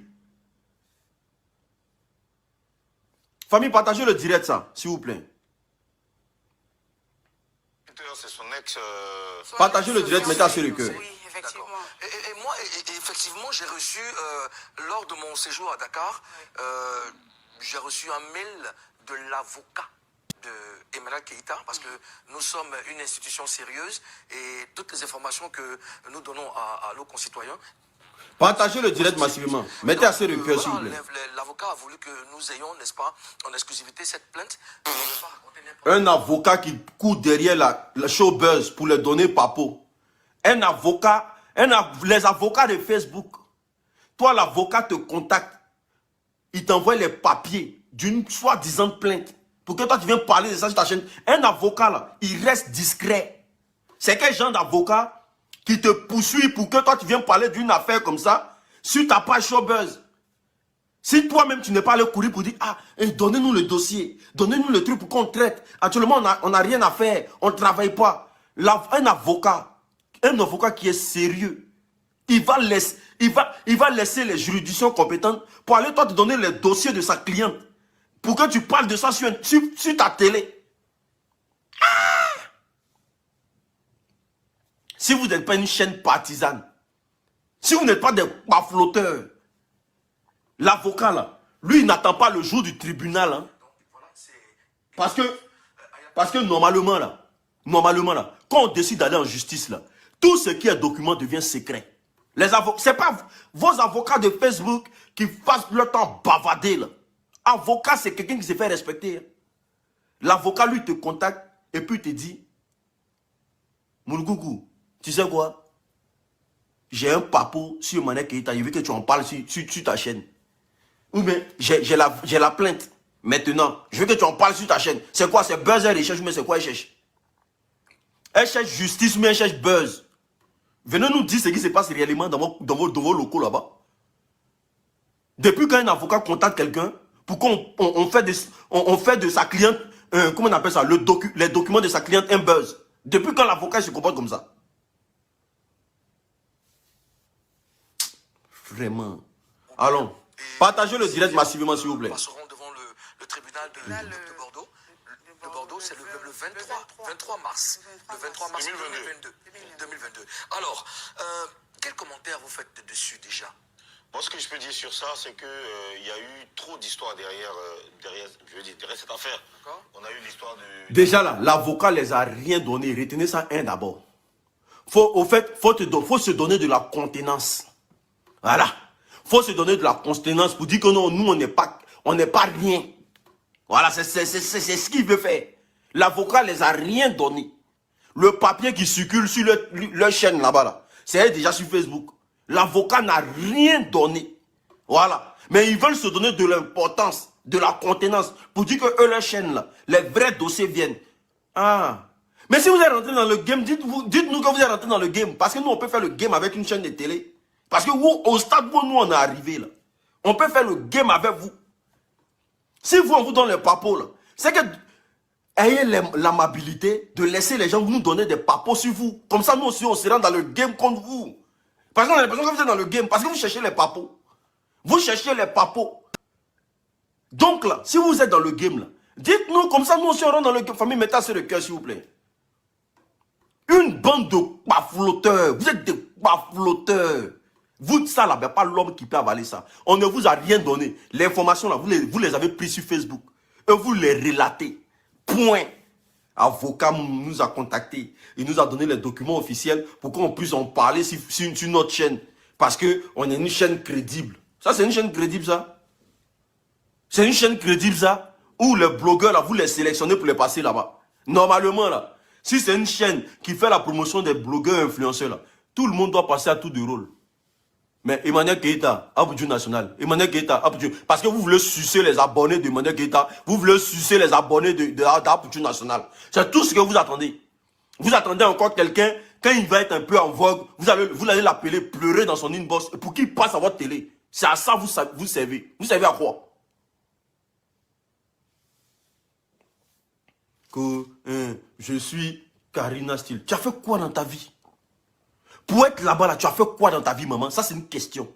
B: Famille, partagez le direct, ça, s'il vous plaît.
E: C'est son ex.
B: Partagez le direct, mettez sur le cœur.
C: Oui, effectivement.
D: Et moi, effectivement, j'ai reçu, lors de mon séjour à Dakar, j'ai reçu un mail de l'avocat de Emmanuel Keïta, parce que nous sommes une institution sérieuse et toutes les informations que nous donnons à nos concitoyens.
B: Partagez le direct massivement. Mettez assez de cœur, s'il vous plaît.
D: L'avocat a voulu que nous ayons, n'est-ce pas, en exclusivité cette plainte.
B: Un avocat qui court derrière la showbuzz pour le donner papo. Un avocat, les avocats de Facebook. Toi, l'avocat te contacte. Il t'envoie les papiers d'une soi-disant plainte. Pour que toi, tu viennes parler de ça sur ta chaîne. Un avocat, là, il reste discret. C'est quel genre d'avocat qui te poursuit pour que toi, tu viennes parler d'une affaire comme ça sur ta page showbuzz? Si toi-même, tu n'es pas allé courir pour dire, ah, donnez-nous le dossier, donnez-nous le truc pour qu'on traite. Actuellement, on n'a rien à faire, on ne travaille pas. Un avocat qui est sérieux, il va laisser les juridictions compétentes pour aller toi te donner les dossiers de sa cliente. Pour que tu parles de ça sur ta télé. Ah! Si vous n'êtes pas une chaîne partisane, si vous n'êtes pas des flotteurs, l'avocat là, lui il n'attend pas le jour du tribunal. Hein. Parce que normalement là, quand on décide d'aller en justice là, tout ce qui est document devient secret. C'est pas vos avocats de Facebook qui passent leur temps bavarder là. Avocat, c'est quelqu'un qui se fait respecter. L'avocat, lui, te contacte et puis te dit, Moulgougou, tu sais quoi? J'ai un papo sur Emmanuel Keïta, je veux que tu en parles sur ta chaîne. Ou bien, j'ai la plainte. Maintenant, je veux que tu en parles sur ta chaîne. C'est quoi? C'est buzz, elle cherche, mais c'est quoi elle cherche? Elle cherche justice, mais elle cherche buzz. Venez nous dire ce qui se passe réellement dans vos locaux là-bas. Depuis qu'un avocat contacte quelqu'un, pour qu'on fait de sa cliente, comment on appelle ça, les documents de sa cliente un buzz. Depuis quand l'avocat se comporte comme ça? Vraiment. Allons. Partagez le direct massivement, s'il vous plaît.
D: Nous passerons devant le tribunal de Bordeaux. De Bordeaux, c'est le 23 mars. Le 23 mars 2022. Alors, quel commentaire vous faites dessus déjà?
E: Moi, ce que je peux dire sur ça, c'est qu'il y a eu trop d'histoires derrière cette affaire. On a eu l'histoire de...
B: Déjà là, l'avocat les a rien donné. Retenez ça d'abord. Faut se donner de la contenance. Voilà. Faut se donner de la contenance pour dire que non, nous, on n'est pas rien. Voilà, c'est ce qu'il veut faire. L'avocat les a rien donné. Le papier qui circule sur leur chaîne là-bas, là, c'est déjà sur Facebook. L'avocat n'a rien donné. Voilà. Mais ils veulent se donner de l'importance, de la contenance, pour dire que eux, leur chaîne, là, les vrais dossiers viennent. Ah. Mais si vous êtes rentré dans le game, dites-nous que vous êtes rentré dans le game. Parce que nous, on peut faire le game avec une chaîne de télé. Parce que vous, au stade où nous, on est arrivé, là, on peut faire le game avec vous. Si vous, on vous donne les papos, là, c'est que ayez l'amabilité de laisser les gens nous donner des papos sur vous. Comme ça, nous aussi, on se rend dans le game contre vous. Parce qu'on a l'impression que vous êtes dans le game, parce que vous cherchez les papos. Vous cherchez les papos. Donc là, si vous êtes dans le game, là, dites-nous, comme ça, nous aussi, on rentre dans le game. Famille, mettez sur le cœur, s'il vous plaît. Une bande de pafloteurs. Vous êtes des pafloteurs. Vous, ça là, pas l'homme qui peut avaler ça. On ne vous a rien donné. L'information là, vous les avez pris sur Facebook. Et vous les relatez. Point. Avocat nous a contactés. Il nous a donné les documents officiels pour qu'on puisse en parler sur notre chaîne. Parce qu'on est une chaîne crédible. Ça, c'est une chaîne crédible, ça. C'est une chaîne crédible, ça. Où les blogueurs, là, vous les sélectionnez pour les passer là-bas. Normalement, là, si c'est une chaîne qui fait la promotion des blogueurs influenceurs, là, tout le monde doit passer à tout de rôle. Mais Emmanuel Keïta, Abuja National, Emmanuel Keïta, Abuja, parce que vous voulez sucer les abonnés de Emmanuel Keïta, vous voulez sucer les abonnés d'Abuja National. C'est tout ce que vous attendez. Vous attendez encore quelqu'un, quand il va être un peu en vogue, vous allez l'appeler pleurer dans son inbox pour qu'il passe à votre télé. C'est à ça que vous servez. Vous servez à quoi? Que je suis Karina Steele. Tu as fait quoi dans ta vie? Pour être là-bas, là, tu as fait quoi dans ta vie, maman? Ça, c'est une question.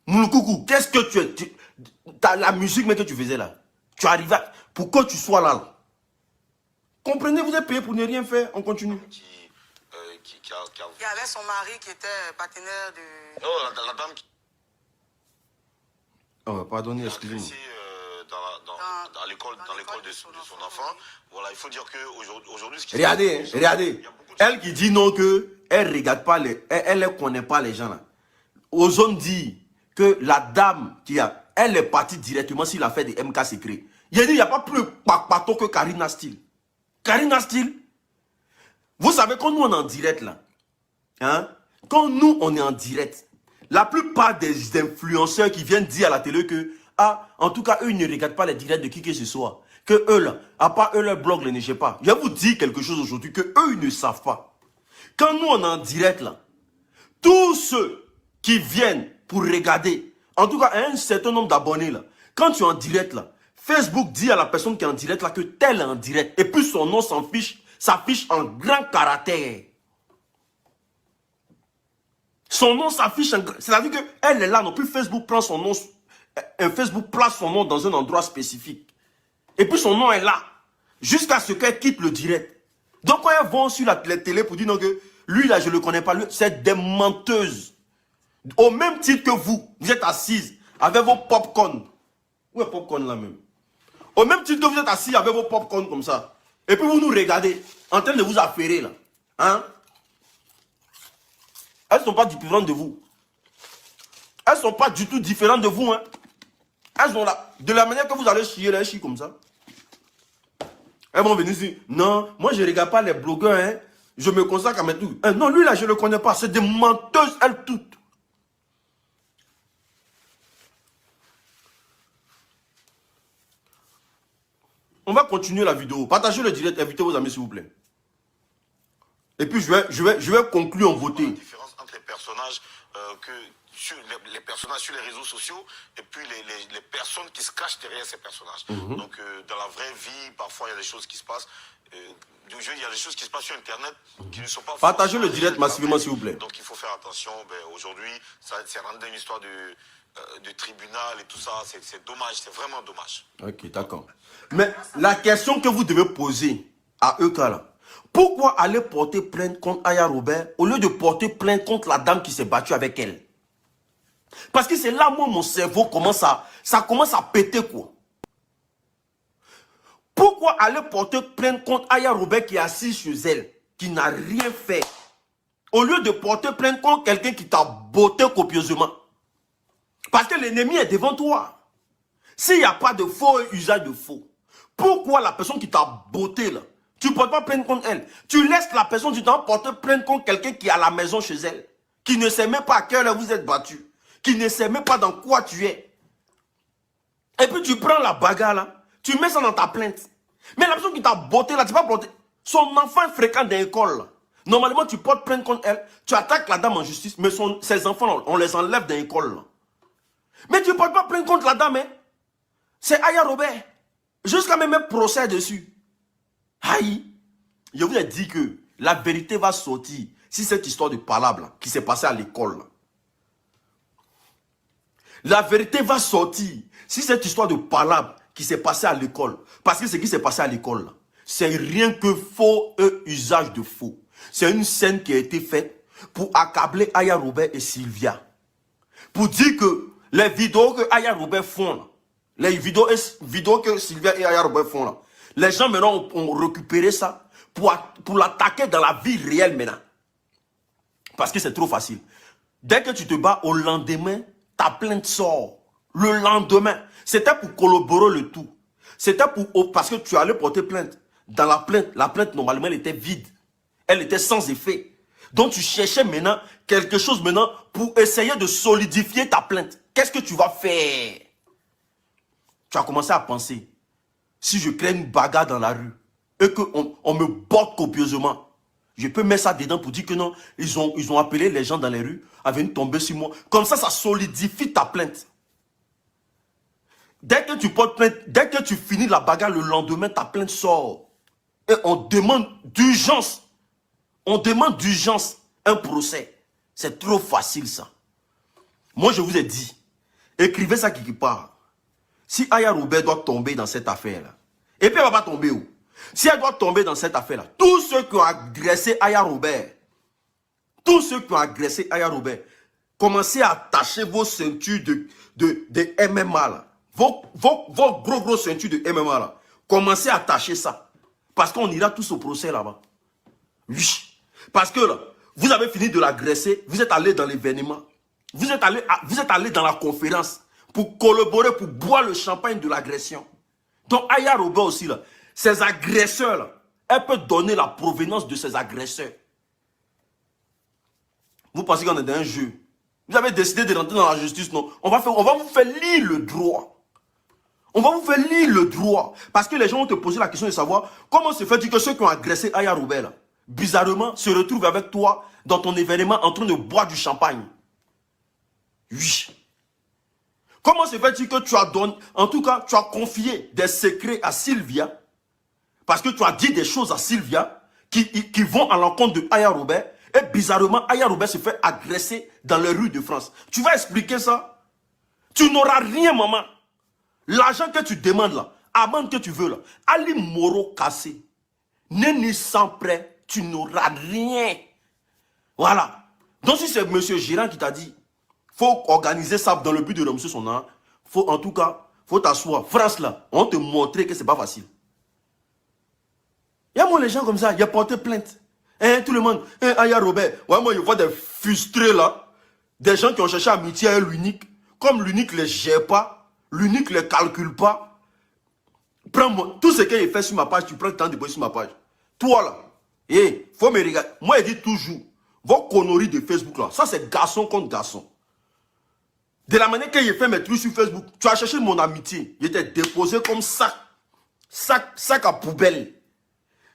B: Moulokoukou, qu'est-ce que tu es? La musique mais que tu faisais là. Tu arrives pour que tu sois là. Comprenez, vous êtes payé pour ne rien faire. On continue.
C: Il y avait son mari qui était partenaire de...
E: Non, la dame qui...
B: Oh, pardonnez, excusez-moi.
E: Dans l'école de son enfant. Voilà, il faut dire qu'aujourd'hui...
B: Regardez. Elle qui dit non que elle regarde pas elle ne connaît pas les gens là. Osons dire que la dame elle est partie directement sur l'affaire des MK secret. Il a dit il n'y a pas plus pato que Karina Steele. Karina Steele, vous savez quand nous on est en direct là, hein? Quand nous on est en direct, la plupart des influenceurs qui viennent dire à la télé que en tout cas eux ils ne regardent pas les directs de qui que ce soit. Que eux là, à part eux leur blog ne sais pas. Je vais vous dire quelque chose aujourd'hui que eux ils ne savent pas. Quand nous on est en direct là, tous ceux qui viennent pour regarder, en tout cas un certain nombre d'abonnés là, quand tu es en direct là, Facebook dit à la personne qui est en direct là que tel est en direct. Et puis son nom s'affiche en grand caractère. Son nom s'affiche en grand. C'est-à-dire qu'elle est là, non plus Facebook prend son nom. Facebook place son nom dans un endroit spécifique. Et puis son nom est là. Jusqu'à ce qu'elle quitte le direct. Donc quand elles vont sur la télé pour dire non que lui là je ne le connais pas, c'est des menteuses. Au même titre que vous êtes assises avec vos popcorn. Où est popcorn là même? Au même titre que vous êtes assis avec vos popcorn comme ça. Et puis vous nous regardez en train de vous affairer là. Hein? Elles ne sont pas différentes de vous. Elles ne sont pas du tout différentes de vous. Hein? Elles sont là. De la manière que vous allez chier, elles chient comme ça. Elles vont venir dire, non, moi je ne regarde pas les blogueurs, hein. Je me consacre à mes trucs. Non, lui là, je ne le connais pas. C'est des menteuses, elles toutes. On va continuer la vidéo. Partagez le direct, invitez vos amis s'il vous plaît. Et puis je vais conclure en voter.
E: La différence entre les personnages sur les personnages sur les réseaux sociaux et puis les personnes qui se cachent derrière ces personnages. Donc dans la vraie vie, parfois il y a des choses qui se passent. Il y a des choses qui se passent sur Internet qui ne sont pas...
B: Partagez le direct massivement s'il vous plaît.
E: Donc il faut faire attention. Aujourd'hui, c'est rendu une histoire de tribunal et tout ça. C'est dommage, c'est vraiment dommage.
B: Ok, d'accord. Mais la question que vous devez poser à eux là, pourquoi aller porter plainte contre Aya Robert au lieu de porter plainte contre la dame qui s'est battue avec elle? Parce que c'est là moi mon cerveau commence à péter quoi. Pourquoi aller porter plainte contre Aya Robert qui est assise chez elle, qui n'a rien fait, au lieu de porter plainte contre quelqu'un qui t'a botté copieusement? Parce que l'ennemi est devant toi. S'il n'y a pas de faux et usage de faux, pourquoi la personne qui t'a botté là, tu ne portes pas plainte contre elle? Tu laisses la personne du temps porter plainte contre quelqu'un qui est à la maison chez elle, qui ne sait même pas à quelle heure vous êtes battu, qui ne sait même pas dans quoi tu es. Et puis tu prends la bagarre là, tu mets ça dans ta plainte. Mais la personne qui t'a botté là, tu vas botté. Son enfant fréquente des écoles là. Normalement, tu portes plainte contre elle, tu attaques la dame en justice, mais ses enfants, là, on les enlève des écoles là. Mais tu ne portes pas plainte contre la dame, hein. C'est Aya Robert. Jusqu'à même un procès dessus. Aïe, je vous ai dit que la vérité va sortir si cette histoire de palabre qui s'est passée à l'école. La vérité va sortir si cette histoire de palabre qui s'est passée à l'école. Parce que ce qui s'est passé à l'école, c'est rien que faux et usage de faux. C'est une scène qui a été faite pour accabler Aya Robert et Sylvia. Pour dire que les vidéos que Aya Robert font, là, les vidéos que Sylvia et Aya Robert font, là, les gens maintenant ont récupéré ça pour l'attaquer dans la vie réelle maintenant. Parce que c'est trop facile. Dès que tu te bats au lendemain, ta plainte sort. Le lendemain. C'était pour collaborer le tout. C'était parce que tu allais porter plainte. Dans la plainte normalement elle était vide. Elle était sans effet. Donc tu cherchais maintenant quelque chose maintenant pour essayer de solidifier ta plainte. Qu'est-ce que tu vas faire? Tu as commencé à penser. Si je crée une bagarre dans la rue et qu'on me botte copieusement, je peux mettre ça dedans pour dire que non, ils ont appelé les gens dans les rues à venir tomber sur moi. Comme ça, ça solidifie ta plainte. Dès que tu portes plainte, dès que tu finis la bagarre, le lendemain, ta plainte sort. Et on demande d'urgence. On demande d'urgence un procès. C'est trop facile ça. Moi, je vous ai dit, écrivez ça quelque part. Si Aya Robert doit tomber dans cette affaire-là, et puis elle ne va pas tomber où? Si elle doit tomber dans cette affaire-là, tous ceux qui ont agressé Aya Robert, commencez à attacher vos ceintures de MMA là. Vos gros ceintures de MMA là. Commencez à attacher ça. Parce qu'on ira tous au procès là-bas. Oui. Parce que là, vous avez fini de l'agresser, vous êtes allé dans l'événement. Vous êtes allé dans la conférence pour collaborer, pour boire le champagne de l'agression. Donc Aya Robert aussi là, ces agresseurs là, elle peut donner la provenance de ces agresseurs. Vous pensez qu'on est dans un jeu? Vous avez décidé de rentrer dans la justice, non? On va vous faire lire le droit. On va vous faire lire le droit. Parce que les gens vont te poser la question de savoir comment se fait-il que ceux qui ont agressé Aya Robert, là, bizarrement, se retrouvent avec toi dans ton événement en train de boire du champagne. Oui. Comment se fait-il que tu as donné, en tout cas, tu as confié des secrets à Sylvia, parce que tu as dit des choses à Sylvia qui vont à l'encontre de Aya Robert, et bizarrement, Aya Robert se fait agresser dans les rues de France. Tu vas expliquer ça? Tu n'auras rien, maman. L'argent que tu demandes là, amende que tu veux là, Ali Moro cassé, ni sans prêt, tu n'auras rien. Voilà. Donc si c'est M. Girard qui t'a dit, faut organiser ça dans le but de remercier son âme, faut en tout cas, faut t'asseoir. France là, on te montrer que c'est pas facile. Il y a moi les gens comme ça, il y a porté plainte. Tout le monde, Aya Robert, ouais, moi je vois des frustrés là, des gens qui ont cherché amitié à l'unique, comme l'unique les gère pas, l'unique les calcule pas. Prends-moi, tout ce qu'il fait sur ma page, tu prends le temps de poser sur ma page. Toi là, faut me regarder. Moi je dis toujours, vos conneries de Facebook là, ça c'est garçon contre garçon. De la manière que j'ai fait mes trucs sur Facebook, tu as cherché mon amitié, il était déposé comme sac à poubelle.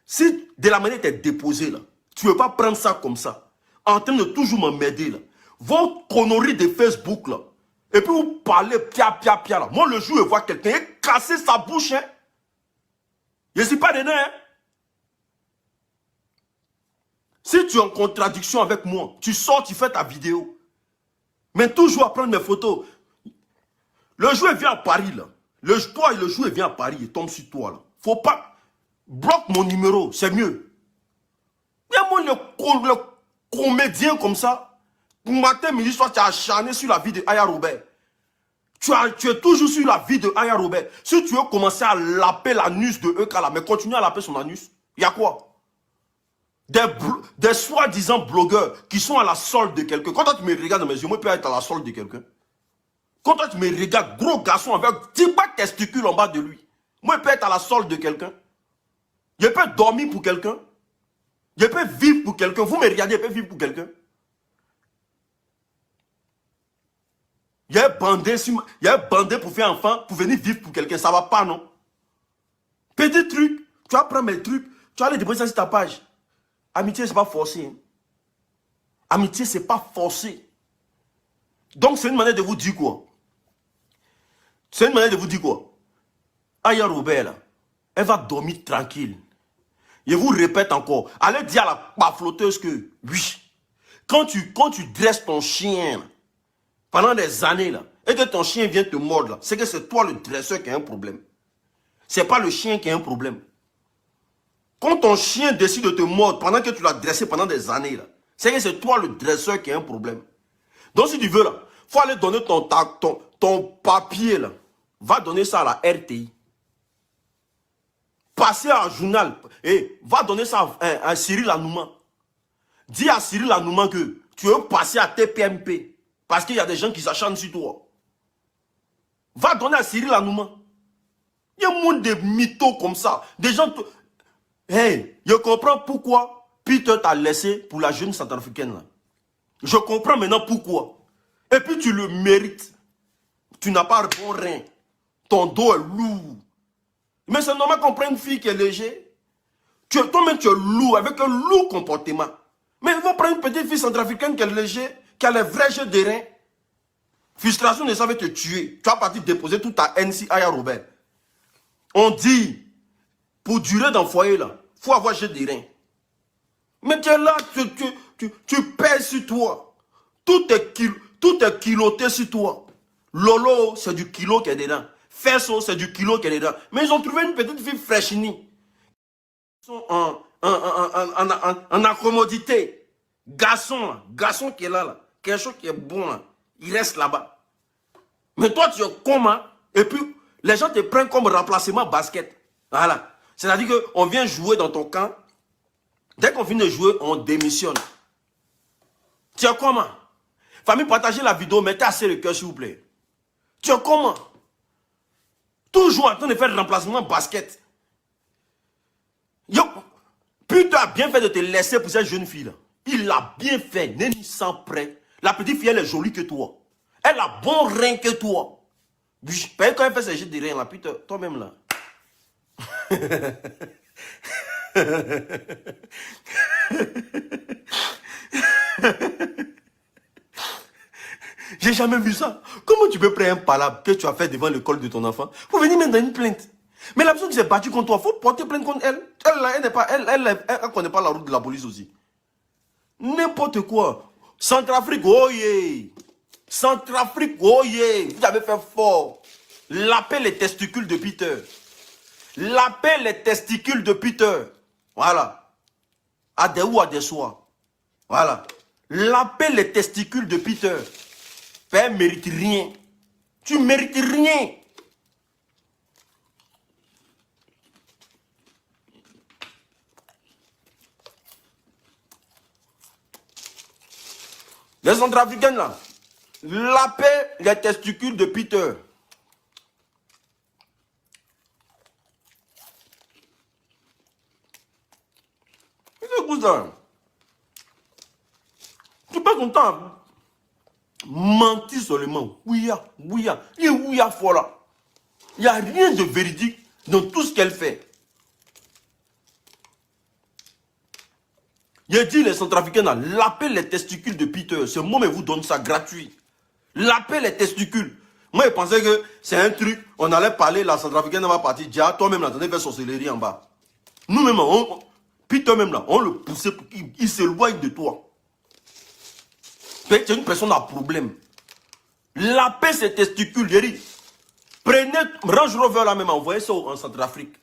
B: Si de la manière que tu es déposé là, tu ne veux pas prendre ça comme ça, en train de toujours m'emmerder là, vos conneries de Facebook là, et puis vous parlez pia là. Moi le jour où je vois quelqu'un casser sa bouche, hein, je ne suis pas dedans, hein. Si tu es en contradiction avec moi, tu sors, tu fais ta vidéo. Mais toujours à prendre mes photos. Le jour il vient à Paris là. Le jour il vient à Paris, il tombe sur toi là. Faut pas. Bloque mon numéro, c'est mieux. Il y a moi le comédien comme ça. Matin, midi, soir, tu as acharné sur la vie de Aya Robert. Tu es toujours sur la vie de Aya Robert. Si tu veux commencer à laper l'anus de EK là, mais continue à laper son anus, il y a quoi? Des soi-disant blogueurs qui sont à la solde de quelqu'un. Quand toi tu me regardes dans mes yeux, moi je peux être à la solde de quelqu'un. Quand toi tu me regardes, gros garçon avec 10 testicules en bas de lui, moi je peux être à la solde de quelqu'un. Je peux dormir pour quelqu'un. Je peux vivre pour quelqu'un. Vous me regardez, je peux vivre pour quelqu'un. Il y a un bandé pour faire enfant, pour venir vivre pour quelqu'un. Ça va pas, non? Petit truc, tu vas prendre mes trucs, tu vas aller déposer ça sur ta page. Amitié, c'est pas forcé. Hein. Amitié, c'est pas forcé. Donc, c'est une manière de vous dire quoi? C'est une manière de vous dire quoi? Aya Robert, là, elle va dormir tranquille. Je vous répète encore. Allez dire à la baflotteuse que, oui, quand tu dresses ton chien, là, pendant des années, là, et que ton chien vient te mordre, c'est que c'est toi le dresseur qui a un problème. C'est pas le chien qui a un problème. Quand ton chien décide de te mordre pendant que tu l'as dressé pendant des années, là, c'est que c'est toi le dresseur qui a un problème. Donc si tu veux, là, faut aller donner ton papier, là. Va donner ça à la RTI. Passer à un journal. Et va donner ça à Cyril Hanouma. Dis à Cyril Hanouma que tu veux passer à TPMP. Parce qu'il y a des gens qui s'acharnent sur toi. Va donner à Cyril Hanouma. Il y a un monde de mythos comme ça. Des gens... Hey, je comprends pourquoi Peter t'a laissé pour la jeune centrafricaine. Là. Je comprends maintenant pourquoi. Et puis tu le mérites. Tu n'as pas bon rein. Ton dos est lourd. Mais c'est normal qu'on prenne une fille qui est légère. Toi-même, tu es lourd, avec un lourd comportement. Mais il faut prendre une petite fille centrafricaine qui est légère, qui a les vrais jeux de reins. Frustration de ça va te tuer. Tu vas partir déposer toute ta NC à Robert. On dit, pour durer dans le foyer, là, il faut avoir jeu de reins. Mais tu es là, tu pèses sur toi. Tout est kiloté sur toi. Lolo, c'est du kilo qui est dedans. Fesso, c'est du kilo qui est dedans. Mais ils ont trouvé une petite fille fraîchinie. Ils sont en accommodité. Garçon qui est là, quelque chose qui est bon, là, il reste là-bas. Mais toi, tu es comment? Et puis, les gens te prennent comme remplacement basket. Voilà. C'est-à-dire qu'on vient jouer dans ton camp. Dès qu'on finit de jouer, on démissionne. Tu es comment? Famille, partagez la vidéo, mettez assez le cœur, s'il vous plaît. Tu es comment? Toujours en train de faire le remplacement basket. Yo, putain, a bien fait de te laisser pour cette jeune fille-là. Il a bien fait, n'est-il sans prêt. La petite fille, elle est jolie que toi. Elle a bon rein que toi. Quand elle fait ses jeux de rein, là, putain, toi-même là. J'ai jamais vu ça. Comment tu peux prendre un palabre que tu as fait devant l'école de ton enfant pour venir mettre dans une plainte? Mais la personne qui s'est battue contre toi, il faut porter plainte contre elle. Elle ne connaît pas la route de la police aussi. N'importe quoi. Centrafrique, oh yeah. Centrafrique, oh yeah. Vous avez fait fort. Lapez les testicules de Peter. Lapez les testicules de Peter. Voilà. À des ou à des soirs. Voilà. Lapez les testicules de Peter. Père ne mérite rien. Tu ne mérites rien. Les Centrafricains là, lapez les testicules de Peter. Écoute ça. Tu passes ton temps à mentir seulement. Ouya. Il est ouya fort là. Il n'y a rien de véridique dans tout ce qu'elle fait. Il a dit les Centrafricains là, lapez les testicules de Peter. Ce mot, mais vous donne ça gratuit. Lapez les testicules. Moi, je pensais que c'est un truc, on allait parler, la Centrafricaine va partir, dire, toi-même là, tu as fait sorcellerie en bas. Nous-mêmes, Peter même là, on le poussait pour qu'il s'éloigne de toi. C'est une personne à problème. Lapez ses testicules, j'ai dit. Prenez Range Rover là même, envoyez ça en Centrafrique.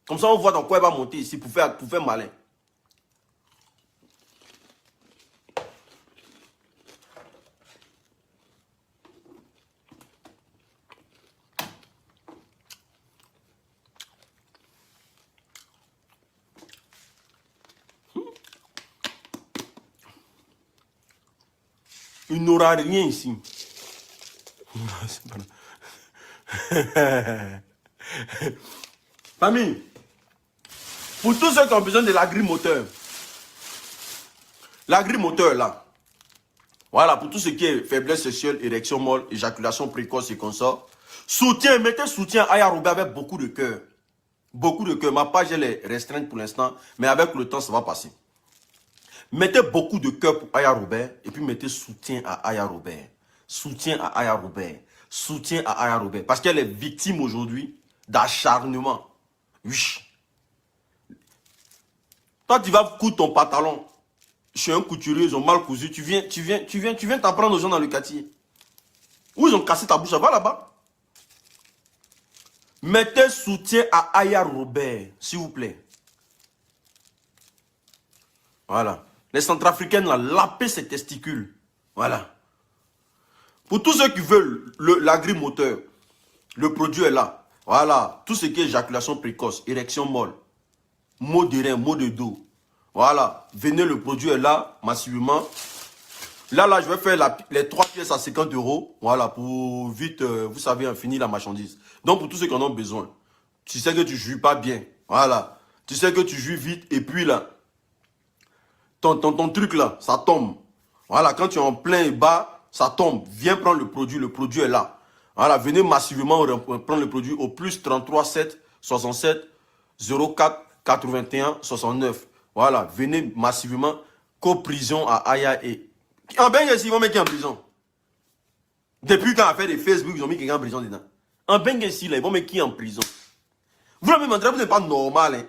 B: Comme ça, on voit dans quoi elle va monter ici pour faire malin. Il n'aura rien ici. Famille, pour tous ceux qui ont besoin de l'agrimoteur là, voilà, pour tout ce qui est faiblesse sexuelle, érection molle, éjaculation précoce et consort, soutien, mettez soutien à Aya Robert avec beaucoup de cœur. Beaucoup de cœur. Ma page elle est restreinte pour l'instant, mais avec le temps ça va passer. Mettez beaucoup de cœur pour Aya Robert et puis mettez soutien à Aya Robert. Soutien à Aya Robert. Soutien à Aya Robert. Parce qu'elle est victime aujourd'hui d'acharnement. Oui. Toi, tu vas coudre ton pantalon chez un couturier, ils ont mal cousu. Tu viens t'apprendre aux gens dans le quartier. Où ils ont cassé ta bouche, va là-bas. Mettez soutien à Aya Robert, s'il vous plaît. Voilà. Les centrafricaines, là, lapez ses testicules. Voilà. Pour tous ceux qui veulent l'agrimoteur, le produit est là. Voilà. Tout ce qui est éjaculation précoce, érection molle, maux de rein, maux de dos. Voilà. Venez, le produit est là, massivement. Là, je vais faire les 3 pièces à 50 €. Voilà, pour vite, vous savez, finir la marchandise. Donc, pour tous ceux qui en ont besoin, tu sais que tu jouis pas bien. Voilà. Tu sais que tu jouis vite. Et puis là, ton truc là, ça tombe. Voilà, quand tu es en plein et bas, ça tombe. Viens prendre le produit est là. Voilà, venez massivement prendre le produit au plus 33 7 67 04 81 69. Voilà, venez massivement. Co-prison à Aya et... En Bengue, ils vont mettre qui en prison? Depuis quand on a fait des Facebook, ils ont mis quelqu'un en prison dedans. En Bengue, ici, là, ils vont mettre qui en prison? Vous l'avez montré, vous n'êtes pas normal. Hein?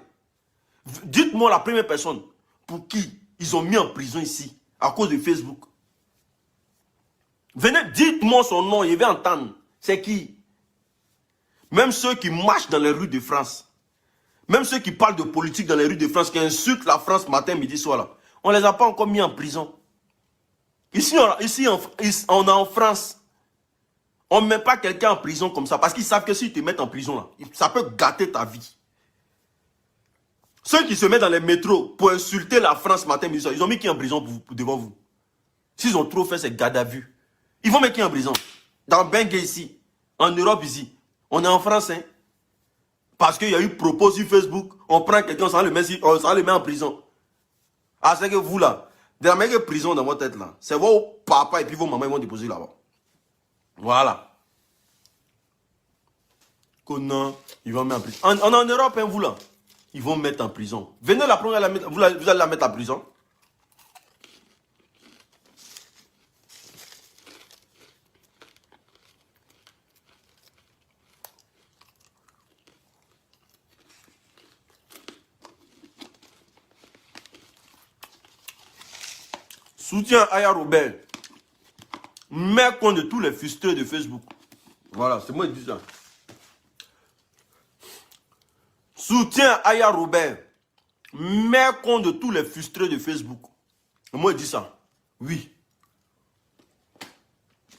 B: Dites-moi la première personne pour qui ils ont mis en prison ici, à cause de Facebook. Venez, dites-moi son nom, je vais entendre. C'est qui? Même ceux qui marchent dans les rues de France, même ceux qui parlent de politique dans les rues de France, qui insultent la France matin, midi, soir, là, on ne les a pas encore mis en prison. Ici, on est en France. On ne met pas quelqu'un en prison comme ça, parce qu'ils savent que s'ils te mettent en prison, là, ça peut gâter ta vie. Ceux qui se mettent dans les métros pour insulter la France matin, midi, soir, ils ont mis qui en prison devant vous? S'ils ont trop fait, c'est garde à vue. Ils vont mettre qui en prison? Dans Bengue ici, en Europe ici, on est en France, hein? Parce qu'il y a eu propos sur Facebook, on prend quelqu'un, ça va le mettre en prison. Ah, c'est que vous là, de la même prison dans votre tête là, c'est vos papas et puis vos mamans ils vont déposer là-bas. Voilà. Conan, ils vont mettre en prison. On est en Europe, hein, vous là. Ils vont mettre en prison. Venez la première, vous allez la mettre en prison. Soutien Aya Robert. Mets compte de tous les frustrés de Facebook. Voilà, c'est moi qui dis ça. Soutien Aya Robert. Mets compte de tous les frustrés de Facebook. Moi je dis ça. Oui.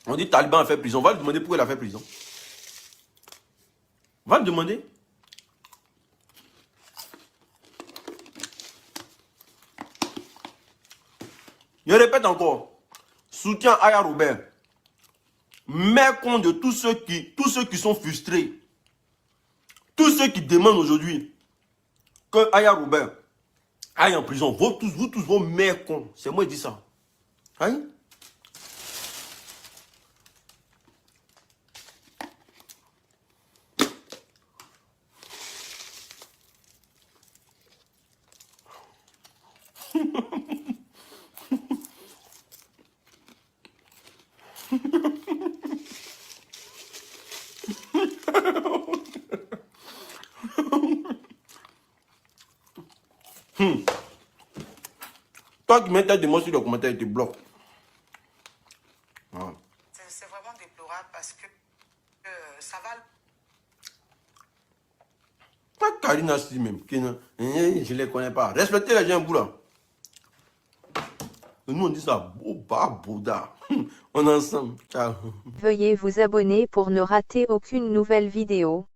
B: On dit Taliban a fait prison. On va lui demander pourquoi il a fait prison. On va lui demander. Je répète encore. Soutien Aya Robert. Mets compte de tous ceux qui sont frustrés. Tous ceux qui demandent aujourd'hui que Aya Robert aille en prison. Vous tous vos mères cons. C'est moi qui dis ça. Hein? Toi qui mets des mots sur le commentaire, il te bloque. Voilà.
C: C'est vraiment déplorable parce que ça va...
B: Pas Karina si même. Je ne les connais pas. Respectez les gens, vous là. Nous on dit ça. Boba, Bouddha. On est ensemble. Ciao.
A: Veuillez vous abonner pour ne rater aucune nouvelle vidéo.